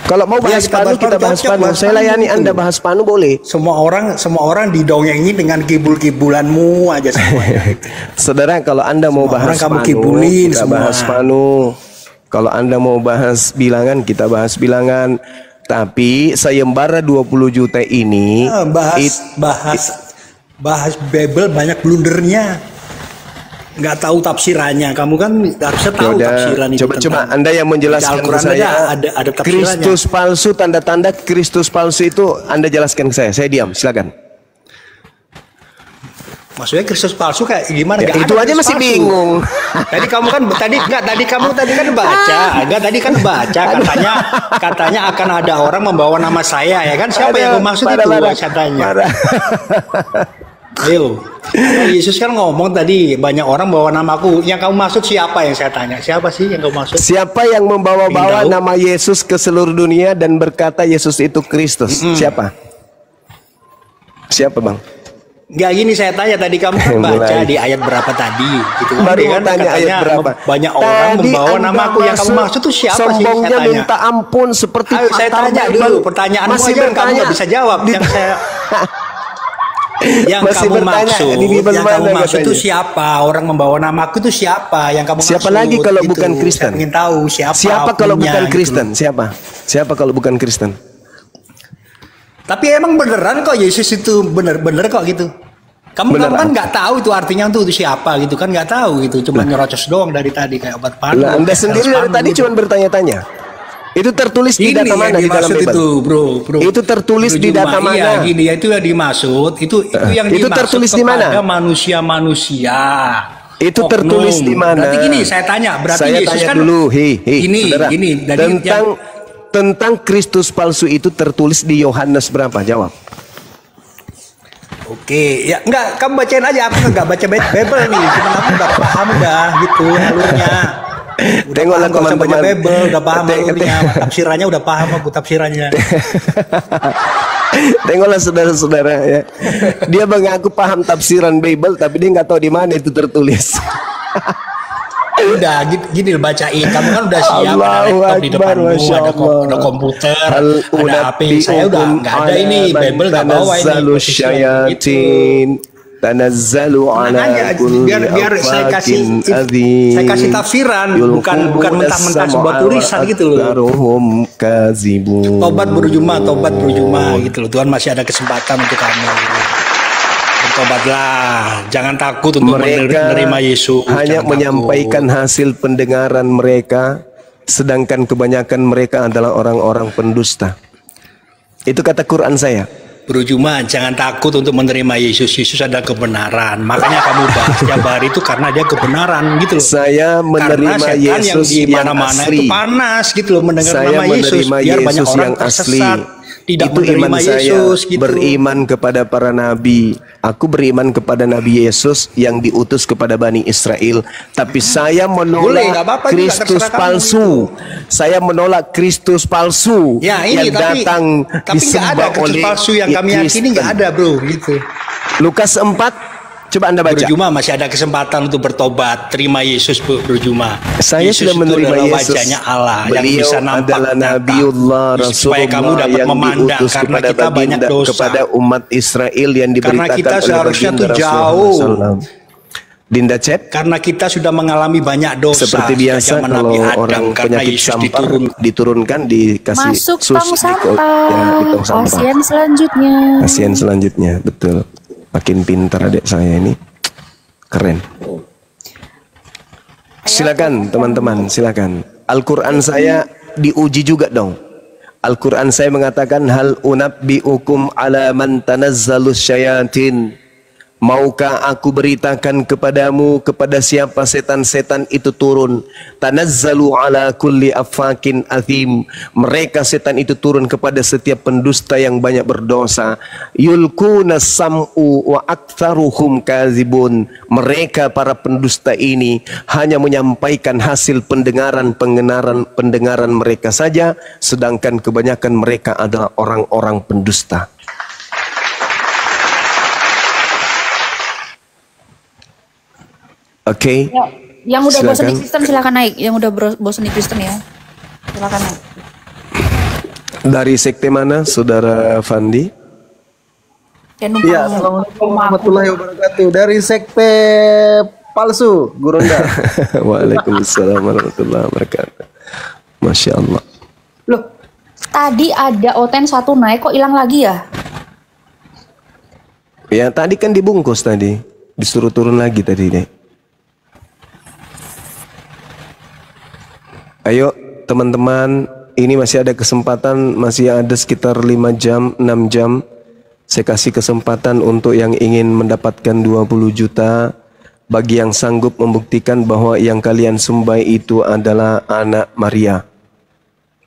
Kalau mau Iya, bahas kita panu bahas kita panu, bahas cocok, panu. bahas Saya panu layani itu. Anda bahas panu boleh. Semua orang didongengi dengan kibul-kibulanmu aja semuanya. Saudara, kalau Anda mau Semua bahas orang kamu panu, kibulin kita semua. bahas panu. Kalau Anda mau bahas bilangan, kita bahas bilangan. Tapi sayembara 20 juta ini bahas Bible banyak blundernya. Nggak tahu tafsirannya. Kamu kan harusnya tahu Yaudah, tafsiran itu. coba Anda yang menjelaskan ke Al-Quran saya. aja ada tafsirannya. Kristus palsu, tanda-tanda Kristus palsu itu Anda jelaskan ke saya. Saya diam, silakan. Maksudnya Kristus palsu kayak gimana? Ya, Nggak itu ada aja Kristus masih palsu. bingung. Tadi kamu kan baca katanya akan ada orang membawa nama saya ya kan? Siapa yang kau maksud itu? Saya tanya. Ayo, Yesus kan ngomong tadi banyak orang bawa namaku. Yang kamu maksud siapa yang saya tanya? Siapa sih yang kamu maksud? Siapa yang membawa-bawa Ingin tahu? nama Yesus ke seluruh dunia dan berkata Yesus itu Kristus? Siapa? Siapa, Bang? Nggak gini saya tanya tadi kamu kan baca Mulai. di ayat berapa tadi? Gitu kan? Baru Dia mau tanya ayat katanya berapa? Banyak orang Tadi membawa Anda namaku. Yang kamu maksud itu siapa sih? Saya sombongnya tanya. minta ampun seperti Ayo saya pakar tanya Bible. dulu pertanyaanmu Masih aja kamu bertanya. nggak bisa jawab. Yang saya yang Masih kamu bertanya, maksud, di Bible yang mana kamu maksud itu katanya? siapa? Orang membawa namaku itu siapa? Yang kamu Siapa maksud? lagi kalau Gitu. bukan Kristen? Saya ingin tahu siapa. Siapa kalau punya, bukan gitu Kristen? loh. Siapa? Siapa kalau bukan Kristen? Tapi emang beneran kok Yesus itu bener-bener kok gitu. Kamu Bener kan apa? nggak tahu itu artinya itu siapa gitu kan nggak tahu gitu. Cuma nyerocos doang dari tadi kayak obat panu. Lah, Anda sendiri dari tadi cuma bertanya-tanya. Itu tertulis di data mana di dalam Bible? Itu, bro. Itu tertulis di data mana? Iya, gini ya itu yang dimaksud. Itu yang itu dimaksud tertulis di mana? kepada manusia-manusia. Itu Oknum. tertulis di mana? Berarti gini, saya tanya. Berarti Saya Yesus tanya kan dulu, hei, saudara. gini. Dari Tentang Kristus palsu itu tertulis di Yohanes berapa? Jawab. Oke, ya enggak, kamu bacain aja. Aku enggak baca Bible nih. Cuma aku udah paham dah gitu alurnya. Udah Tengoklah paham, nggak usah baca teman-teman. Bible, udah paham alurnya. Tafsirannya udah paham aku tafsirannya. Tengoklah saudara-saudara ya. Dia mengaku paham tafsiran Bible tapi dia nggak tahu di mana itu tertulis. Udah gini bacain. Kamu kan udah siap ada Allahu laptop di Akbar, depanmu, Masya ada Allah. komputer, Hal ada HP. Saya udah nggak ada ini Bible nggak bawa ini. tanazzalu posisi syayatin tanazzalu ala aja, kulli biar saya kasih afakin adzim. saya kasih tafsiran, bukan mentah-mentah sebuah tulisan gitu loh. Aktsaruhum kadzibun. Tobat berjuma gitu loh. Tuhan masih ada kesempatan untuk kamu. Bertobatlah, jangan takut untuk menerima Yesus. Hanya Jangan menyampaikan takut. hasil pendengaran mereka, sedangkan kebanyakan mereka adalah orang-orang pendusta. Itu kata Quran saya. Berjuma, jangan takut untuk menerima Yesus. Yesus adalah kebenaran. Makanya kamu bahas tiap hari itu karena dia kebenaran gitu loh. Saya menerima Karena setan Yesus yang di yang mana-mana asli. itu panas gitu loh mendengar Saya nama Yesus. menerima Biar banyak Yesus orang yang asli. tersesat, tidak Itu menerima iman saya. Yesus gitu. Beriman kepada para nabi. Aku beriman kepada Nabi Yesus yang diutus kepada Bani Israel. Tapi saya Boleh, menolak nggak apa-apa juga, Kristus terserah kamu palsu. Saya menolak Kristus palsu Ya ini yang tapi datang nggak ada disembah Kristus oleh palsu yang kami yakini Kristen. nggak ada bro gitu. Lukas 4, coba Anda baca. Berjuma masih ada kesempatan untuk bertobat. Terima Yesus berjuma. Saya Yesus sudah itu menerima adalah Yesus. wajahnya Allah yang Beliau bisa nampak adalah nyata. Nabiullah Supaya kamu Rasulullah dapat yang memandang diutus karena kepada kita banyak baginda, dosa. kepada umat Israel yang Karena diberitakan kita oleh seharusnya baginda tuh Rasulullah jauh. SAW. Dinda chat. Karena kita sudah mengalami banyak dosa. Seperti biasa sejak kalau Nabi Adam, orang karena penyakit Yesus sampar diturunkan dikasih Masuk sus tong di sampah. tong sampah. Pasien selanjutnya. Pasien selanjutnya, betul. Makin pintar adik saya ini. Keren. Silakan teman-teman, silakan. Al-Quran saya diuji juga dong. Al-Quran saya mengatakan hal unabbiukum ala man tanazzalus syayatin. Maukah aku beritakan kepadamu kepada siapa setan-setan itu turun? Tanazzalu ala kulli affakin athim. Mereka setan itu turun kepada setiap pendusta yang banyak berdosa. Yulkuna sam'u wa aktsaruhum kadzibun. Mereka para pendusta ini hanya menyampaikan hasil pendengaran mereka saja, sedangkan kebanyakan mereka adalah orang-orang pendusta. Oke. Ya, yang udah bosan Silakan. di Kristen silakan naik. Yang udah bosan di Kristen ya, silakan naik. Dari sekte mana, Saudara Fandi? Kayak numpang Iya, assalamualaikum warahmatullahi wabarakatuh. Dari sekte palsu, Gurunda. Waalaikumsalam warahmatullahi wabarakatuh. Masya Allah. Loh, tadi ada Oten satu naik kok hilang lagi ya? Ya tadi kan dibungkus tadi, disuruh turun lagi tadi deh. Ayo teman-teman, ini masih ada kesempatan, masih ada sekitar 5 jam, 6 jam. Saya kasih kesempatan untuk yang ingin mendapatkan 20 juta. Bagi yang sanggup membuktikan bahwa yang kalian sembah itu adalah anak Maria.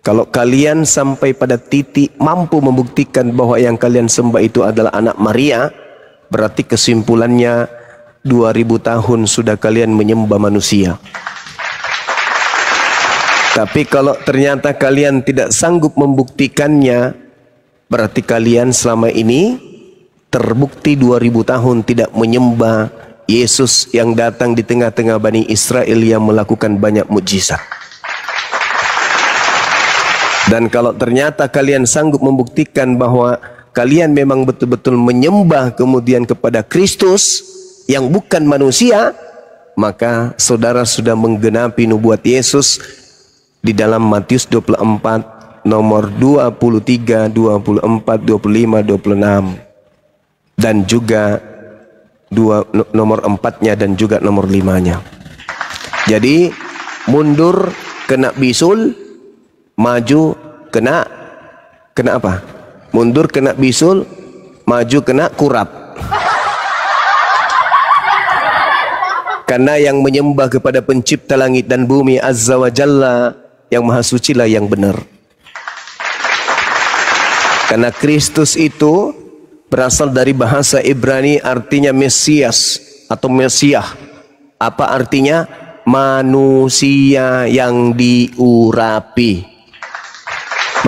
Kalau kalian sampai pada titik mampu membuktikan bahwa yang kalian sembah itu adalah anak Maria, berarti kesimpulannya 2000 tahun sudah kalian menyembah manusia. Tapi kalau ternyata kalian tidak sanggup membuktikannya, berarti kalian selama ini terbukti 2000 tahun tidak menyembah Yesus yang datang di tengah-tengah Bani Israel yang melakukan banyak mukjizat. Dan kalau ternyata kalian sanggup membuktikan bahwa kalian memang betul-betul menyembah kemudian kepada Kristus yang bukan manusia, maka saudara sudah menggenapi nubuat Yesus di dalam Matius 24 nomor 23, 24, 25, 26 dan juga nomor 4-nya dan juga nomor 5-nya. Jadi mundur kena bisul, maju kena apa? Mundur kena bisul, maju kena kurap. Karena yang menyembah kepada pencipta langit dan bumi Azza wa Jalla, yang maha suci lah yang benar. Karena Kristus itu berasal dari bahasa Ibrani, artinya Mesias atau Mesiah. Apa artinya? Manusia yang diurapi.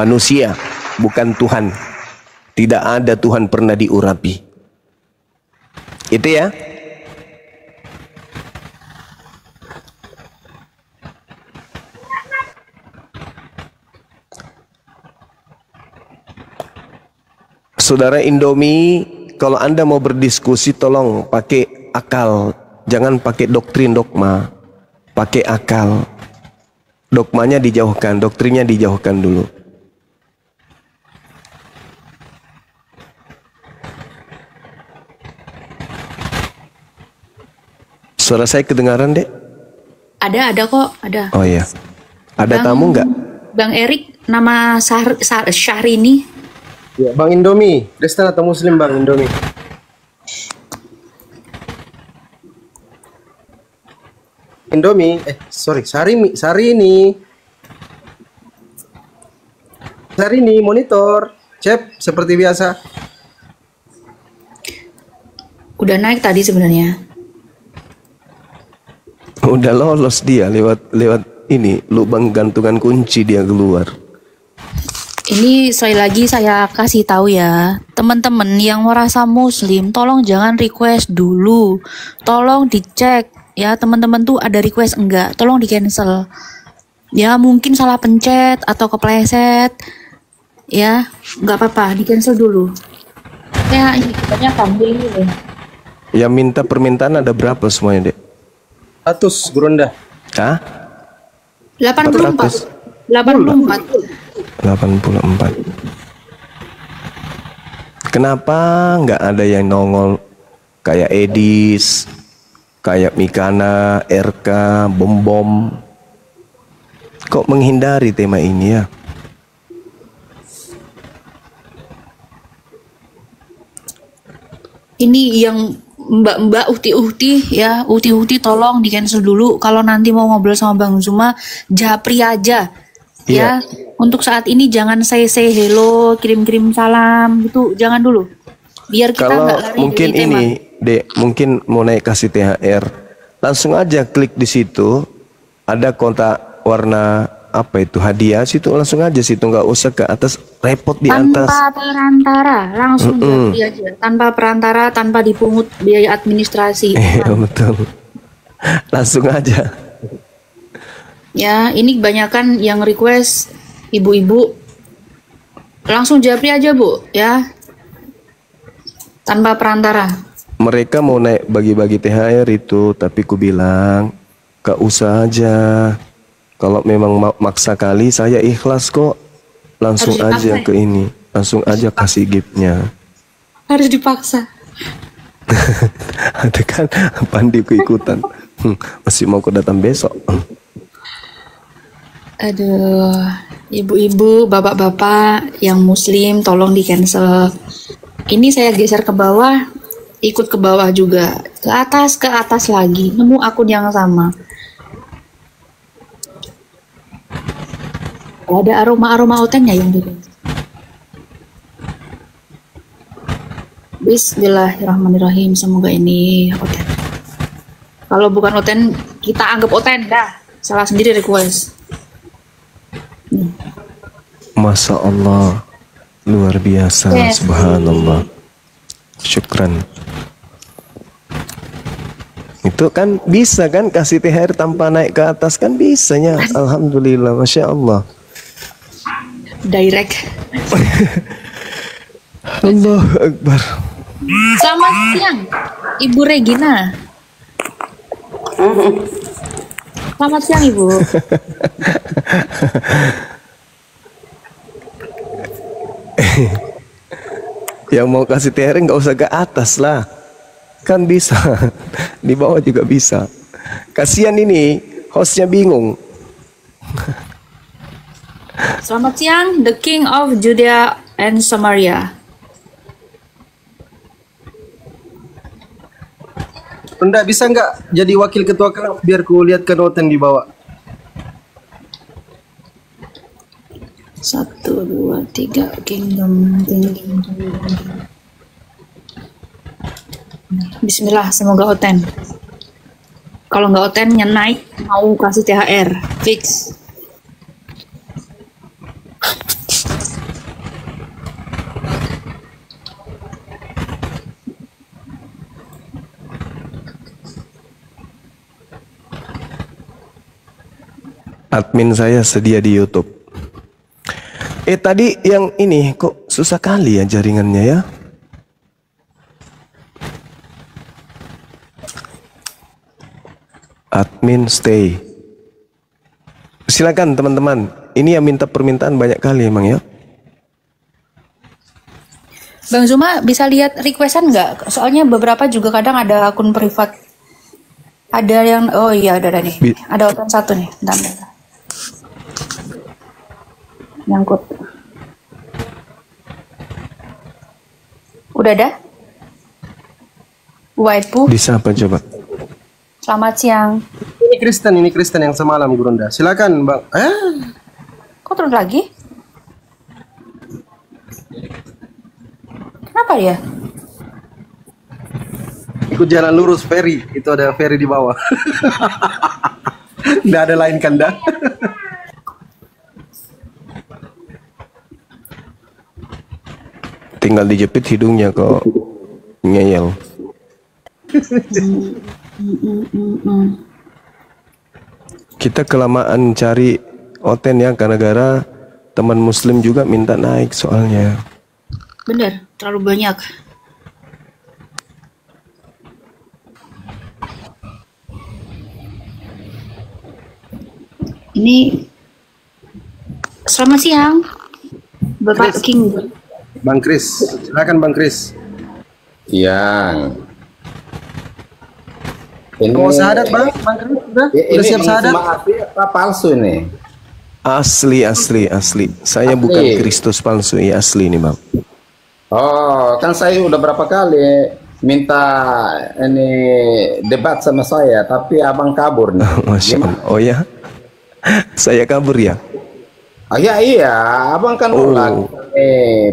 Manusia, bukan Tuhan. Tidak ada Tuhan pernah diurapi. Itu ya. Saudara Indomie, kalau Anda mau berdiskusi tolong pakai akal, jangan pakai doktrin dogma, pakai akal. Dogmanya dijauhkan, doktrinnya dijauhkan dulu. Suara saya kedengaran, Dek? Ada kok, ada. Oh iya. Ada tamu nggak? Bang Erik, nama Syahrini. Ya, Bang Indomie, Kristen atau Muslim Bang Indomie? Indomie, Sarini monitor, cep seperti biasa. Udah naik tadi sebenarnya. Udah lolos dia lewat ini lubang gantungan kunci dia keluar. Ini sekali lagi saya kasih tahu ya, teman-teman yang merasa Muslim, tolong jangan request dulu, tolong dicek ya teman-teman tuh ada request enggak, tolong di cancel. Ya mungkin salah pencet atau kepleset, ya nggak apa-apa, di cancel dulu. Ya ini banyak panggil dulu. Yang minta permintaan ada berapa semuanya, Dek? 100 Gurunda. Hah? 84. 84. Kenapa nggak ada yang nongol kayak Edis, kayak Mikana, RK, Bom? Kok menghindari tema ini ya? Ini yang Mbak Uhti ya, Uhti tolong di cancel dulu. Kalau nanti mau ngobrol sama Bang Zuma, japri aja. Ya, untuk saat ini jangan say hello, kirim salam gitu, jangan dulu. Biar kita Kalau nggak lari mungkin dari tema. ini, Dek, mungkin mau naik kasih THR, langsung aja klik di situ, ada kotak warna apa itu hadiah, situ langsung aja situ, nggak usah ke atas, repot di atas. Tanpa perantara, langsung japri aja. Tanpa perantara, tanpa dipungut biaya administrasi. Iya betul. Langsung aja. Ya, ini kebanyakan yang request ibu-ibu. Langsung japri aja, Bu, ya. Tanpa perantara. Mereka mau naik bagi-bagi THR itu, tapi ku bilang gak usah aja. Kalau memang maksa kali, saya ikhlas kok. Langsung aja ke ini, langsung aja kasih giftnya. Harus dipaksa. Ada kan Pandi keikutan. Masih mau ku datang besok. Aduh, ibu-ibu, bapak-bapak yang muslim tolong di cancel. Ini saya geser ke bawah, ikut ke bawah juga. Ke atas lagi. Nemu akun yang sama. Ada aroma-aroma otennya yang gitu. Bismillahirrahmanirrahim. Semoga ini oten. Kalau bukan oten, kita anggap oten dah. Salah sendiri request. Masya Allah, luar biasa, subhanallah. Syukran. Itu kan bisa kan kasih THR tanpa naik ke atas kan bisanya. Alhamdulillah, Masya Allah. Direct. Allah Akbar. Selamat siang, Ibu Regina. Selamat siang, Ibu. Yang mau kasih THR nggak usah ke atas lah, kan bisa. Di bawah juga bisa. Kasihan ini hostnya bingung. Selamat siang, the King of Judea and Samaria. Bunda bisa nggak jadi wakil ketua klub biar ku lihat kenoten di bawah. 1, 2, 3, Kingdom. Bismillah, semoga oten. Kalau nggak otennya naik, mau kasih THR, fix. Admin saya sedia di YouTube. Tadi yang ini kok susah kali ya jaringannya ya. Admin stay. Silakan teman-teman. Ini yang minta permintaan banyak kali emang ya. Bang Zuma bisa lihat requestan nggak? Soalnya beberapa juga kadang ada akun privat. Ada yang, oh iya ada nih. Ada open satu nih. Bentar. Nyangkut. Udah ada? White Pooh. Di siapa coba? Selamat siang. Ini Kristen yang semalam Gurunda. Silakan Bang. Kok turun lagi? Kenapa ya? Ikut jalan lurus ferry. Itu ada ferry di bawah. Nggak ada lain kan dah. Tinggal dijepit hidungnya kok ngeyel. Kita kelamaan cari oten ya, gara-gara teman muslim juga minta naik soalnya. Bener, terlalu banyak. Ini selamat siang, Bapak King. Bang Kris, silakan Bang Kris. Yang ini Mau syahadat Bang Kris udah siap syahadat? Asli apa palsu ini? Asli. Saya Asli. bukan Kristus palsu, ya asli ini Bang. Oh, kan saya udah berapa kali minta ini debat sama saya, tapi abang kabur nih. Masya Allah. Oh ya, saya kabur ya. Iya, abang kan ulang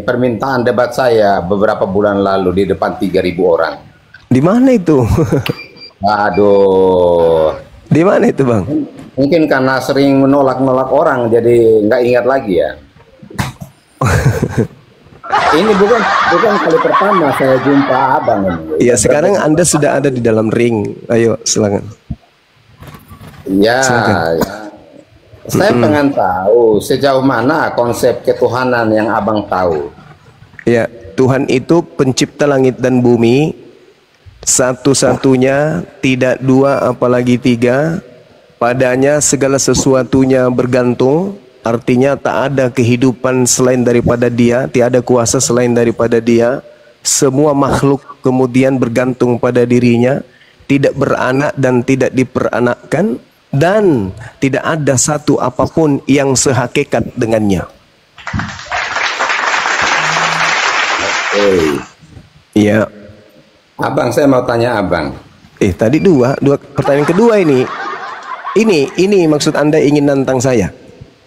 permintaan debat saya beberapa bulan lalu di depan 3.000 orang. Di mana itu? Aduh. Di mana itu Bang? Mungkin karena sering menolak-nolak orang, jadi nggak ingat lagi ya. Ini bukan kali pertama saya jumpa abang ini. Iya, sekarang Anda sudah ada di dalam ring. Ayo, silakan. Ya, ya. Saya pengen tahu sejauh mana konsep ketuhanan yang abang tahu. Ya, Tuhan itu pencipta langit dan bumi, satu-satunya, tidak dua apalagi tiga. Padanya segala sesuatunya bergantung, artinya tak ada kehidupan selain daripada Dia, tiada kuasa selain daripada Dia. Semua makhluk kemudian bergantung pada dirinya, tidak beranak dan tidak diperanakkan, dan tidak ada satu apapun yang sehakikat dengannya. Iya. Abang, saya mau tanya abang. Tadi dua pertanyaan kedua ini. Ini maksud Anda ingin nantang saya?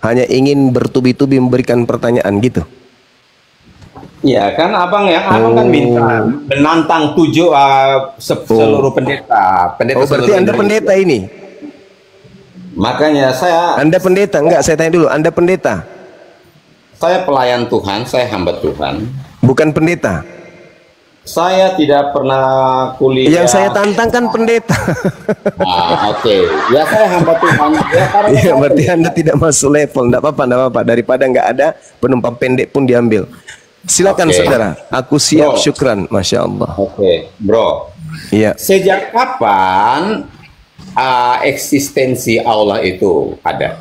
Hanya ingin bertubi-tubi memberikan pertanyaan gitu? Iya kan abang kan minta menantang seluruh pendeta. Berarti Anda pendeta ini? Makanya Anda pendeta? Enggak, saya tanya dulu. Anda pendeta? Saya pelayan Tuhan, saya hamba Tuhan. Bukan pendeta? Saya tidak pernah kuliah. Yang saya tantang kan pendeta. Oke. Ya saya hamba Tuhan. Ya, berarti Anda tidak masuk level. Enggak apa-apa. Daripada enggak ada penumpang pendek pun diambil. Silakan saudara. Aku siap, syukran. Masya Allah. Oke, bro. Iya. Sejak kapan eksistensi Allah itu ada?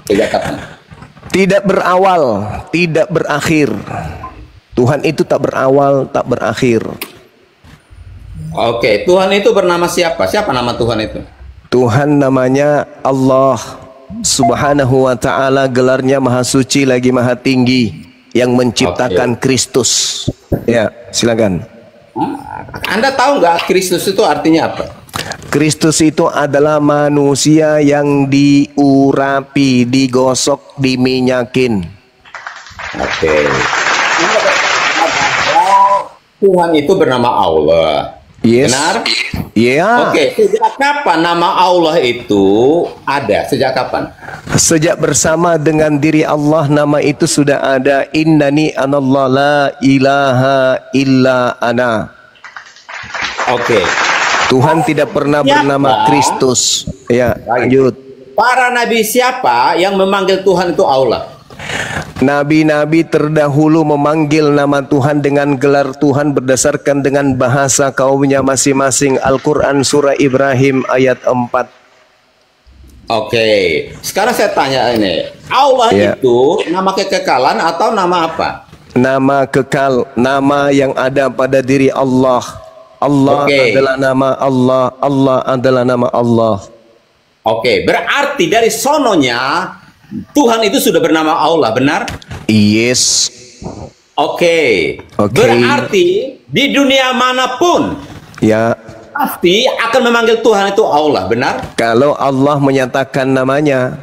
Sejak kapan? Tidak berawal, tidak berakhir. Tuhan itu tak berawal, tak berakhir. Oke, Tuhan itu bernama siapa? Siapa nama Tuhan itu? Tuhan namanya Allah Subhanahu wa ta'ala, gelarnya Maha Suci lagi Maha Tinggi, yang menciptakan Kristus. Ya, silakan. Anda tahu nggak Kristus itu artinya apa? Kristus itu adalah manusia yang diurapi, digosok, diminyakin. Oke. Tuhan itu bernama Allah. Yes. Benar? Iya. Oke. Sejak kapan nama Allah itu ada? Sejak kapan? Sejak bersama dengan diri Allah, nama itu sudah ada. Innani anallah la ilaha illa ana. Oke. Tuhan tidak pernah bernama Kristus. Ya, lanjut. Para nabi siapa yang memanggil Tuhan itu Allah? Nabi-nabi terdahulu memanggil nama Tuhan dengan gelar Tuhan berdasarkan dengan bahasa kaumnya masing-masing. Al-Quran surah Ibrahim ayat 4. Oke, sekarang saya tanya ini, Allah itu nama kekekalan atau nama apa? Nama kekal, nama yang ada pada diri Allah. Allah adalah nama Allah, Allah adalah nama Allah. Oke, berarti dari sononya Tuhan itu sudah bernama Allah, benar? Yes. Oke. Berarti di dunia manapun pasti akan memanggil Tuhan itu Allah, benar? Kalau Allah menyatakan namanya.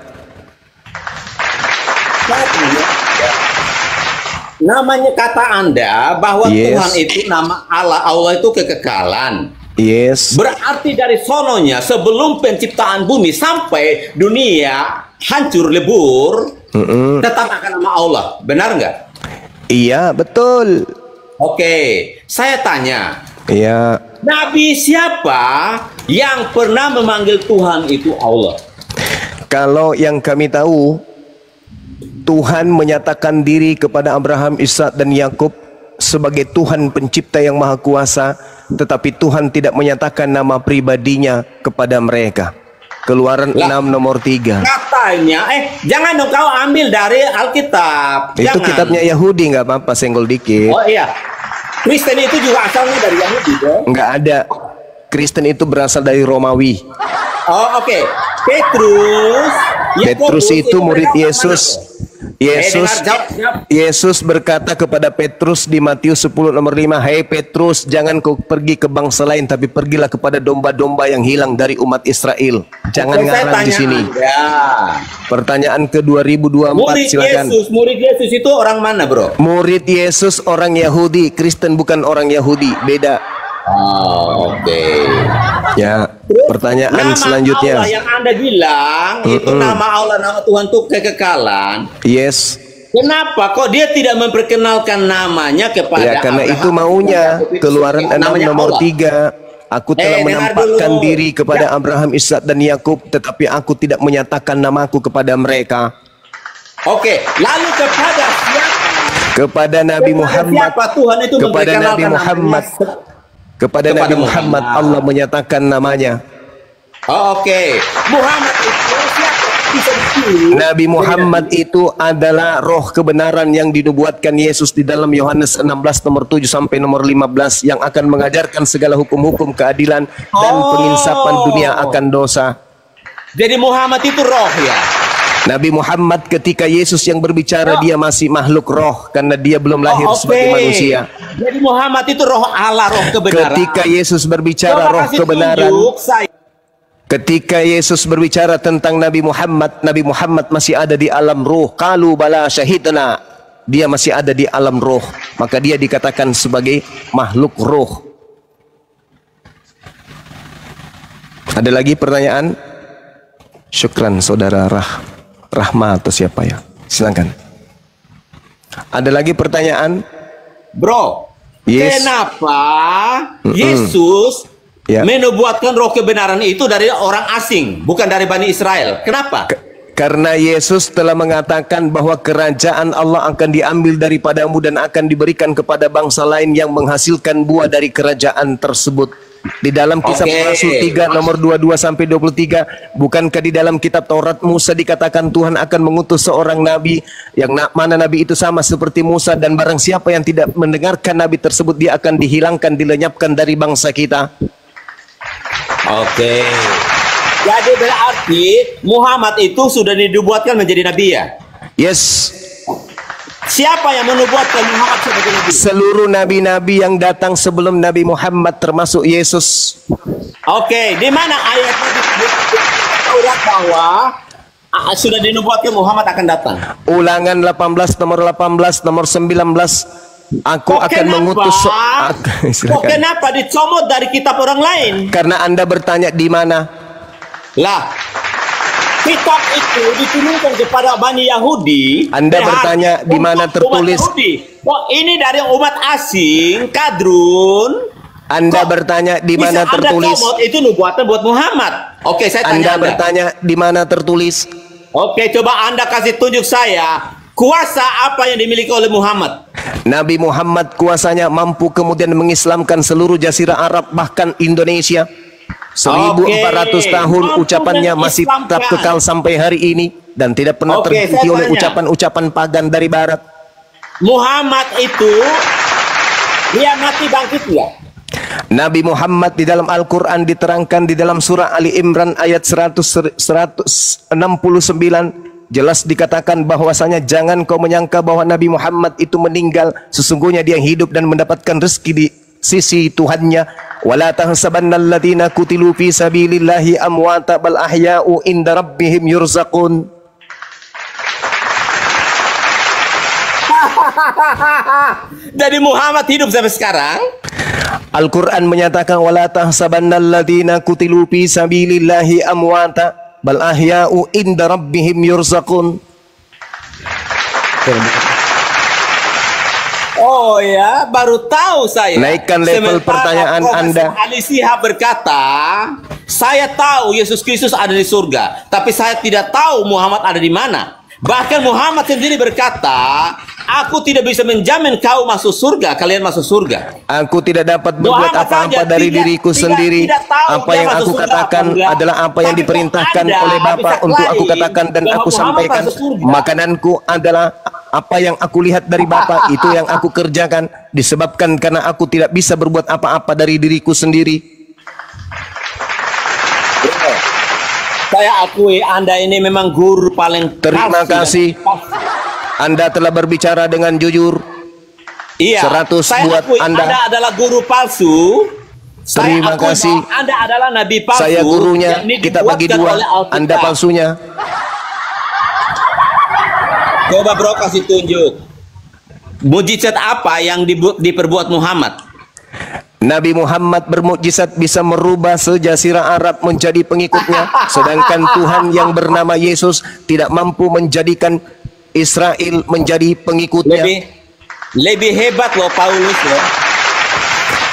Namanya kata Anda bahwa Tuhan itu nama Allah, Allah itu kekekalan. Yes. Berarti dari sononya sebelum penciptaan bumi sampai dunia hancur lebur, tetap akan nama Allah, benar nggak? Iya, betul. Oke, saya tanya. Iya. Nabi siapa yang pernah memanggil Tuhan itu Allah? Kalau yang kami tahu, Tuhan menyatakan diri kepada Abraham, Ishak dan Yakub sebagai Tuhan pencipta yang maha kuasa, tetapi Tuhan tidak menyatakan nama pribadinya kepada mereka. Keluaran 6 nomor 3. Katanya, jangan dong kau ambil dari Alkitab. Itu kitabnya Yahudi, nggak apa-apa, senggol dikit. Oh iya, Kristen itu juga asalnya dari Yahudi dong? Nggak ada. Kristen itu berasal dari Romawi. Oh oke. Petrus itu murid Yesus. Yesus berkata kepada Petrus di Matius 10 nomor 5, "Hai Petrus, jangan kau pergi ke bangsa lain, tapi pergilah kepada domba-domba yang hilang dari umat Israel." Jangan ngarang di sini. Pertanyaan ke 2024, silakan. Murid Yesus itu orang mana, bro? Murid Yesus orang Yahudi, Kristen bukan orang Yahudi, beda. Oh, oke. Ya, pertanyaan selanjutnya. Nama Allah yang Anda bilang itu nama Allah, nama Tuhan itu kekekalan. Yes. Kenapa kok dia tidak memperkenalkan namanya kepada karena Abraham? Itu maunya. Keluaran 6 nomor 3. Aku telah dengar menampakkan dulu. diri kepada Ya. Abraham, Ishak dan Yakub, tetapi aku tidak menyatakan namaku kepada mereka. Oke, lalu kepada siapa? Kepada Nabi Kepada Muhammad, siapa Tuhan itu kepada memperkenalkan Nabi namanya? Muhammad, kepada Kepada Nabi Muhammad Muhammad. Allah menyatakan namanya. Oke, Muhammad itu siapa? Bisa dipilih. Nabi Muhammad itu adalah roh kebenaran yang dinubuatkan Yesus di dalam Yohanes 16 nomor 7 sampai nomor 15 yang akan mengajarkan segala hukum-hukum keadilan dan penginsapan dunia akan dosa. Jadi Muhammad itu roh ya. Nabi Muhammad ketika Yesus yang berbicara dia masih makhluk roh karena dia belum lahir Oke. sebagai manusia. Jadi Muhammad itu roh Allah, roh kebenaran. Ketika Yesus berbicara Coba roh kasih kebenaran, tunjuk saya. ketika Yesus berbicara tentang Nabi Muhammad masih ada di alam ruh. Qalu bala syahidna. Dia masih ada di alam ruh, maka dia dikatakan sebagai makhluk ruh. Ada lagi pertanyaan? Syukran saudara Rahma atau siapa ya? Silakan. Ada lagi pertanyaan? Bro, Yes. kenapa Yesus Ya. menubuatkan roh kebenaran itu dari orang asing, bukan dari Bani Israel? Kenapa? Karena Yesus telah mengatakan bahwa kerajaan Allah akan diambil daripadamu dan akan diberikan kepada bangsa lain yang menghasilkan buah dari kerajaan tersebut. Di dalam kisah Oke. Rasul 3 nomor 22 sampai 23, bukankah di dalam kitab Taurat Musa dikatakan Tuhan akan mengutus seorang nabi yang mana nabi itu sama seperti Musa, dan barang siapa yang tidak mendengarkan nabi tersebut dia akan dihilangkan, dilenyapkan dari bangsa kita. Oke. Jadi berarti Muhammad itu sudah dinubuatkan menjadi nabi ya? Yes. Siapa yang menubuatkan Muhammad sebagai nabi? Seluruh nabi-nabi yang datang sebelum Nabi Muhammad termasuk Yesus. Oke, di mana ayatnya di Taurat bahwa sudah dinubuatkan Muhammad akan datang? Ulangan 18 nomor 18 nomor 19. Aku akan mengutus Kok silakan. kenapa dicomot dari kitab orang lain? Karena Anda bertanya di mana? Lah, kitab itu diturunkan kepada Bani Yahudi. Anda Berarti bertanya di mana untuk tertulis? umat Yahudi. Kok ini dari umat asing, kadrun? Anda Kok bertanya di mana bisa tertulis? Anda comot itu nubuatan buat Muhammad. Oke, saya tanya Anda Anda. bertanya di mana tertulis? Oke, coba Anda kasih tunjuk saya kuasa apa yang dimiliki oleh Muhammad. Nabi Muhammad kuasanya mampu kemudian mengislamkan seluruh jazirah Arab bahkan Indonesia. 1400 tahun Mampu ucapannya masih tetap mengislamkan. kekal sampai hari ini dan tidak pernah Oke, terganti saya oleh tanya. ucapan-ucapan pagan dari barat. Muhammad itu dia mati bangkit ya? Nabi Muhammad di dalam Al-Quran diterangkan di dalam surah Ali Imran ayat 169 jelas dikatakan bahwasanya jangan kau menyangka bahwa Nabi Muhammad itu meninggal, sesungguhnya dia hidup dan mendapatkan rezeki di sisi Tuhannya. Wala tahsabannal ladzina qutilu fi sabilillahi amwata bal ahya'u inda rabbihim yurzaqun. Jadi Muhammad hidup sampai sekarang? Al-Quran menyatakan wala tahsabannal ladzina qutilu fi sabilillahi amwata bal ahya'u inda rabbihim yurzaqun. Oh ya, baru tahu saya. Naikkan level pertanyaan Anda. Ali Shihab berkata, saya tahu Yesus Kristus ada di surga, tapi saya tidak tahu Muhammad ada di mana. Bahkan Muhammad sendiri berkata, aku tidak bisa menjamin kau masuk surga, kalian masuk surga. Aku tidak dapat berbuat Muhammad apa-apa saja dari tidak- diriku tidak- sendiri. tidak tahu Apa dia yang masuk aku surga katakan apa enggak. adalah apa yang Tapi diperintahkan Anda oleh Bapa bisa untuk aku klaim katakan dan bahwa aku Muhammad sampaikan. masuk surga. Makananku adalah apa yang aku lihat dari Bapa, itu yang aku kerjakan. Disebabkan karena aku tidak bisa berbuat apa-apa dari diriku sendiri. Saya akui Anda ini memang guru paling Terima palsu. kasih. Anda telah berbicara dengan jujur. Iya, 100 saya buat akui Anda. adalah guru palsu. Terima Saya akui kasih. bahwa Anda adalah nabi palsu. Saya gurunya, yang ini kita bagi dibuatkan dua. oleh Alkitab. Anda palsunya. Coba bro kasih tunjuk. Mujizat apa yang diperbuat Muhammad? Nabi Muhammad bermukjizat bisa merubah sejazirah Arab menjadi pengikutnya, sedangkan Tuhan yang bernama Yesus tidak mampu menjadikan Israel menjadi pengikutnya. Lebih hebat loh Paulus loh.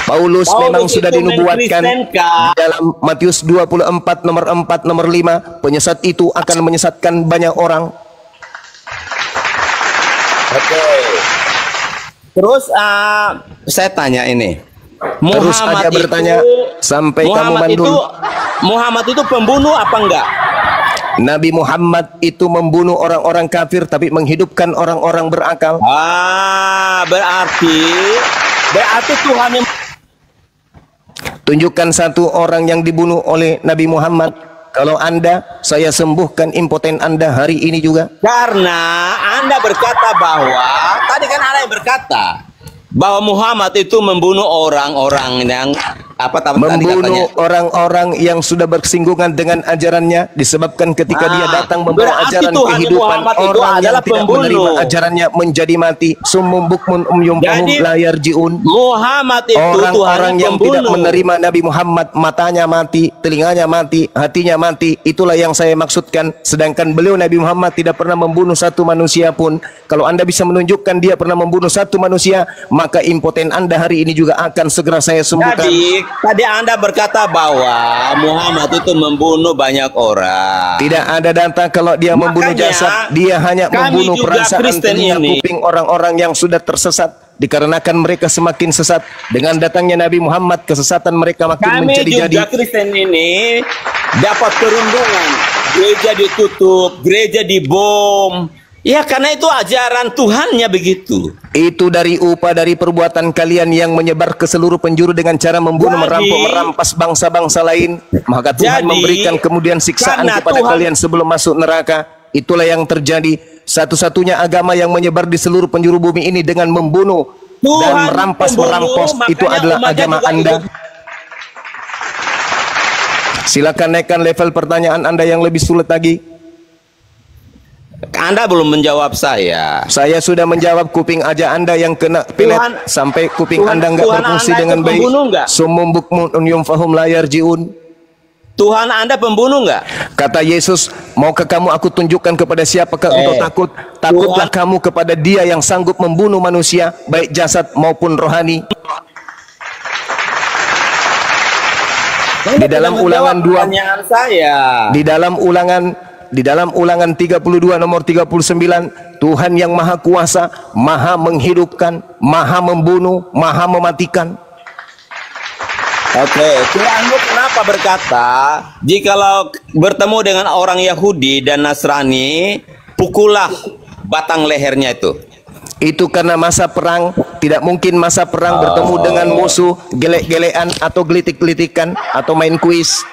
Paulus Paulus memang sudah itu dinubuatkan mengkristenkan. dalam Matius 24 nomor 4 nomor 5, penyesat itu akan menyesatkan banyak orang. Oke. Terus saya tanya ini. Terus ada bertanya sampai kamu mandul. Muhammad itu pembunuh apa enggak? Nabi Muhammad itu membunuh orang-orang kafir tapi menghidupkan orang-orang berakal. Berarti Tuhan yang Tunjukkan satu orang yang dibunuh oleh Nabi Muhammad. Kalau Anda, saya sembuhkan impoten Anda hari ini juga. Karena Anda berkata bahwa tadi kan Anda yang berkata bahwa Muhammad itu membunuh orang-orang yang membunuh orang-orang yang sudah bersinggungan dengan ajarannya, disebabkan ketika dia datang membawa ajaran kehidupan, orang yang tidak menerima ajarannya menjadi mati. Summum bukmun umyum fahum la yarjiun. Muhammad itu orang-orang yang tidak menerima Nabi Muhammad, matanya mati, telinganya mati, hatinya mati. Itulah yang saya maksudkan. Sedangkan beliau Nabi Muhammad tidak pernah membunuh satu manusia pun. Kalau Anda bisa menunjukkan dia pernah membunuh satu manusia, maka impoten Anda hari ini juga akan segera saya sembuhkan. Tadi Anda berkata bahwa Muhammad itu membunuh banyak orang. Tidak ada data kalau dia membunuh jasad. Dia hanya membunuh perasaan, telinga, kuping orang-orang yang sudah tersesat. Dikarenakan mereka semakin sesat. Dengan datangnya Nabi Muhammad, kesesatan mereka makin menjadi-jadi. Kami juga Kristen ini dapat perundungan. Gereja ditutup, gereja dibom. Ya karena itu ajaran Tuhannya begitu. Itu dari upah dari perbuatan kalian yang menyebar ke seluruh penjuru dengan cara membunuh, merampok, merampas bangsa-bangsa lain. Maka Tuhan memberikan kemudian siksaan kepada kalian sebelum masuk neraka. Itulah yang terjadi. Satu-satunya agama yang menyebar di seluruh penjuru bumi ini dengan membunuh dan merampas, itu adalah agama Anda. Silakan naikkan level pertanyaan Anda yang lebih sulit lagi. Anda belum menjawab saya. Saya sudah menjawab. Kuping aja Anda yang kena pelet sampai kuping Anda nggak berfungsi dengan baik. Summum bukmun umyum fahum la yarjiun. Tuhan Anda pembunuh nggak? Kata Yesus, maukah kamu aku tunjukkan kepada siapakah untuk takut? Takutlah kamu kepada Dia yang sanggup membunuh manusia, baik jasad maupun rohani. Di dalam ulangan 2, di dalam ulangan 32 nomor 39, Tuhan yang maha kuasa, maha menghidupkan, maha membunuh, maha mematikan. Oke, Tuhanmu kenapa berkata jikalau bertemu dengan orang Yahudi dan Nasrani, pukullah batang lehernya itu? Itu karena masa perang. Tidak mungkin masa perang bertemu dengan musuh, gelek-gelekan atau gelitik-gelitikan atau main kuis.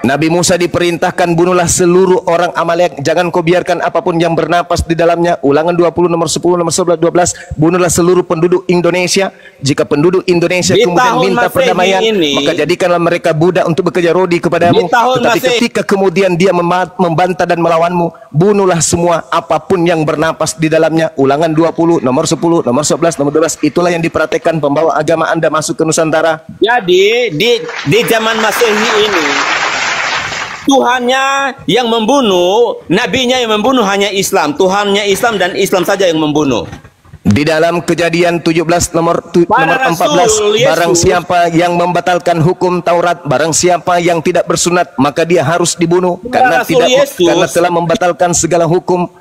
Nabi Musa diperintahkan bunuhlah seluruh orang Amalek, jangan kau biarkan apapun yang bernapas di dalamnya. Ulangan 20 nomor 10 nomor 11 12. Bunuhlah seluruh penduduk Indonesia. Jika penduduk Indonesia kemudian minta perdamaian, maka jadikanlah mereka budak untuk bekerja rodi kepadamu. Tetapi ketika kemudian dia membantah dan melawanmu, bunuhlah semua apapun yang bernapas di dalamnya. Ulangan 20 nomor 10 nomor 11 nomor 12. Itulah yang diperhatikan pembawa agama Anda masuk ke Nusantara. Jadi di zaman Masehi ini Tuhannya yang membunuh, nabinya yang membunuh hanya Islam. Tuhannya Islam dan Islam saja yang membunuh. Di dalam Kejadian 17 nomor 14, barang siapa yang membatalkan hukum Taurat, barang siapa yang tidak bersunat, maka dia harus dibunuh karena telah membatalkan segala hukum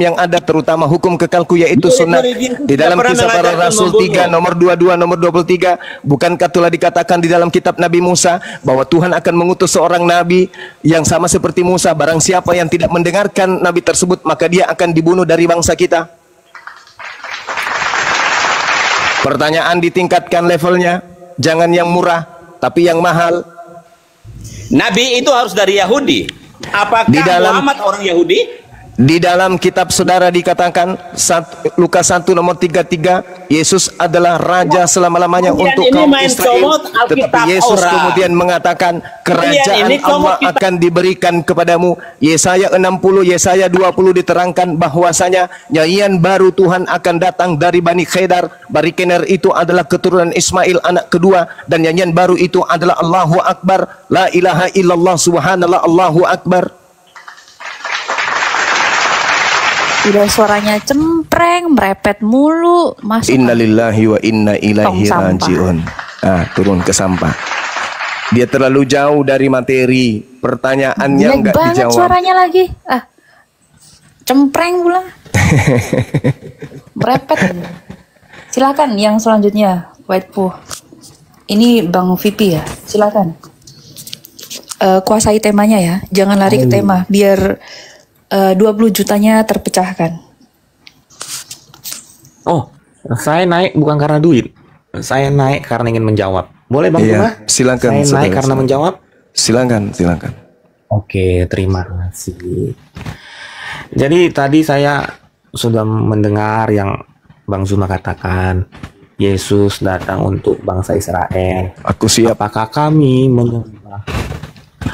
yang ada, terutama hukum kekalku yaitu sunnah. Di dalam Kisah Para Rasul 3 nomor 22 nomor 23, bukankah telah dikatakan di dalam kitab Nabi Musa bahwa Tuhan akan mengutus seorang nabi yang sama seperti Musa. Barang siapa yang tidak mendengarkan nabi tersebut, maka dia akan dibunuh dari bangsa kita. Pertanyaan ditingkatkan levelnya, jangan yang murah tapi yang mahal. Nabi itu harus dari Yahudi. Apakah Muhammad orang Yahudi? Di dalam kitab saudara dikatakan Lukas 1 nomor 33, Yesus adalah raja selama-lamanya untuk kaum Israel. Tetapi Yesus kemudian mengatakan kerajaan Allah akan diberikan kepadamu. Yesaya 60, Yesaya 20 diterangkan bahwasanya nyanyian baru Tuhan akan datang dari Bani Khedar. Bani Khedar itu adalah keturunan Ismail anak kedua, dan nyanyian baru itu adalah Allahu Akbar, la ilaha illallah, subhanallah, Allahu Akbar. Udah suaranya cempreng, merepet mulu. Masuk. Innalillahi wa inna ilaihi Tong sampah. rajiun. Turun ke sampah. Dia terlalu jauh dari materi. Pertanyaannya Jelek nggak banget dijawab. suaranya lagi. Cempreng pula. Merepet. Silakan yang selanjutnya, White Pooh. Ini Bang Vipi ya. Silakan. Kuasai temanya ya. Jangan lari ke tema biar 20 jutanya terpecahkan. Oh, saya naik bukan karena duit. Saya naik karena ingin menjawab. Boleh Bang Cuma? Silakan. Saya naik karena menjawab. Silakan. Oke, terima kasih. Jadi tadi saya sudah mendengar yang Bang Zuma katakan, Yesus datang untuk bangsa Israel. Aku siap. Apakah kami menyembah?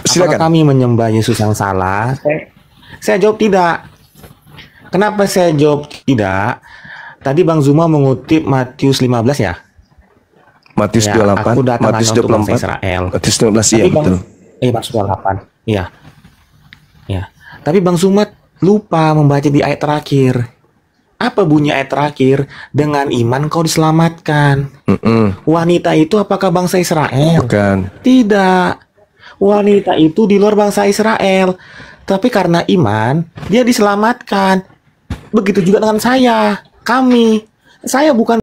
Silakan. Apakah kami menyembah Yesus yang salah? Saya jawab tidak. Kenapa saya jawab tidak? Tadi Bang Zuma mengutip Matius 15 ya? Matius Ya, 28, aku datang Matius hanya untuk bangsa 24, Israel. Matius 12, iya Tapi Bang, betul. Matius 28. Iya. Ya. Tapi Bang Zuma lupa membaca di ayat terakhir. Apa bunyi ayat terakhir? Dengan iman kau diselamatkan. Wanita itu apakah bangsa Israel? Bukan. Tidak. Wanita itu di luar bangsa Israel. Tapi karena iman, dia diselamatkan. Begitu juga dengan saya. Kami. Saya bukan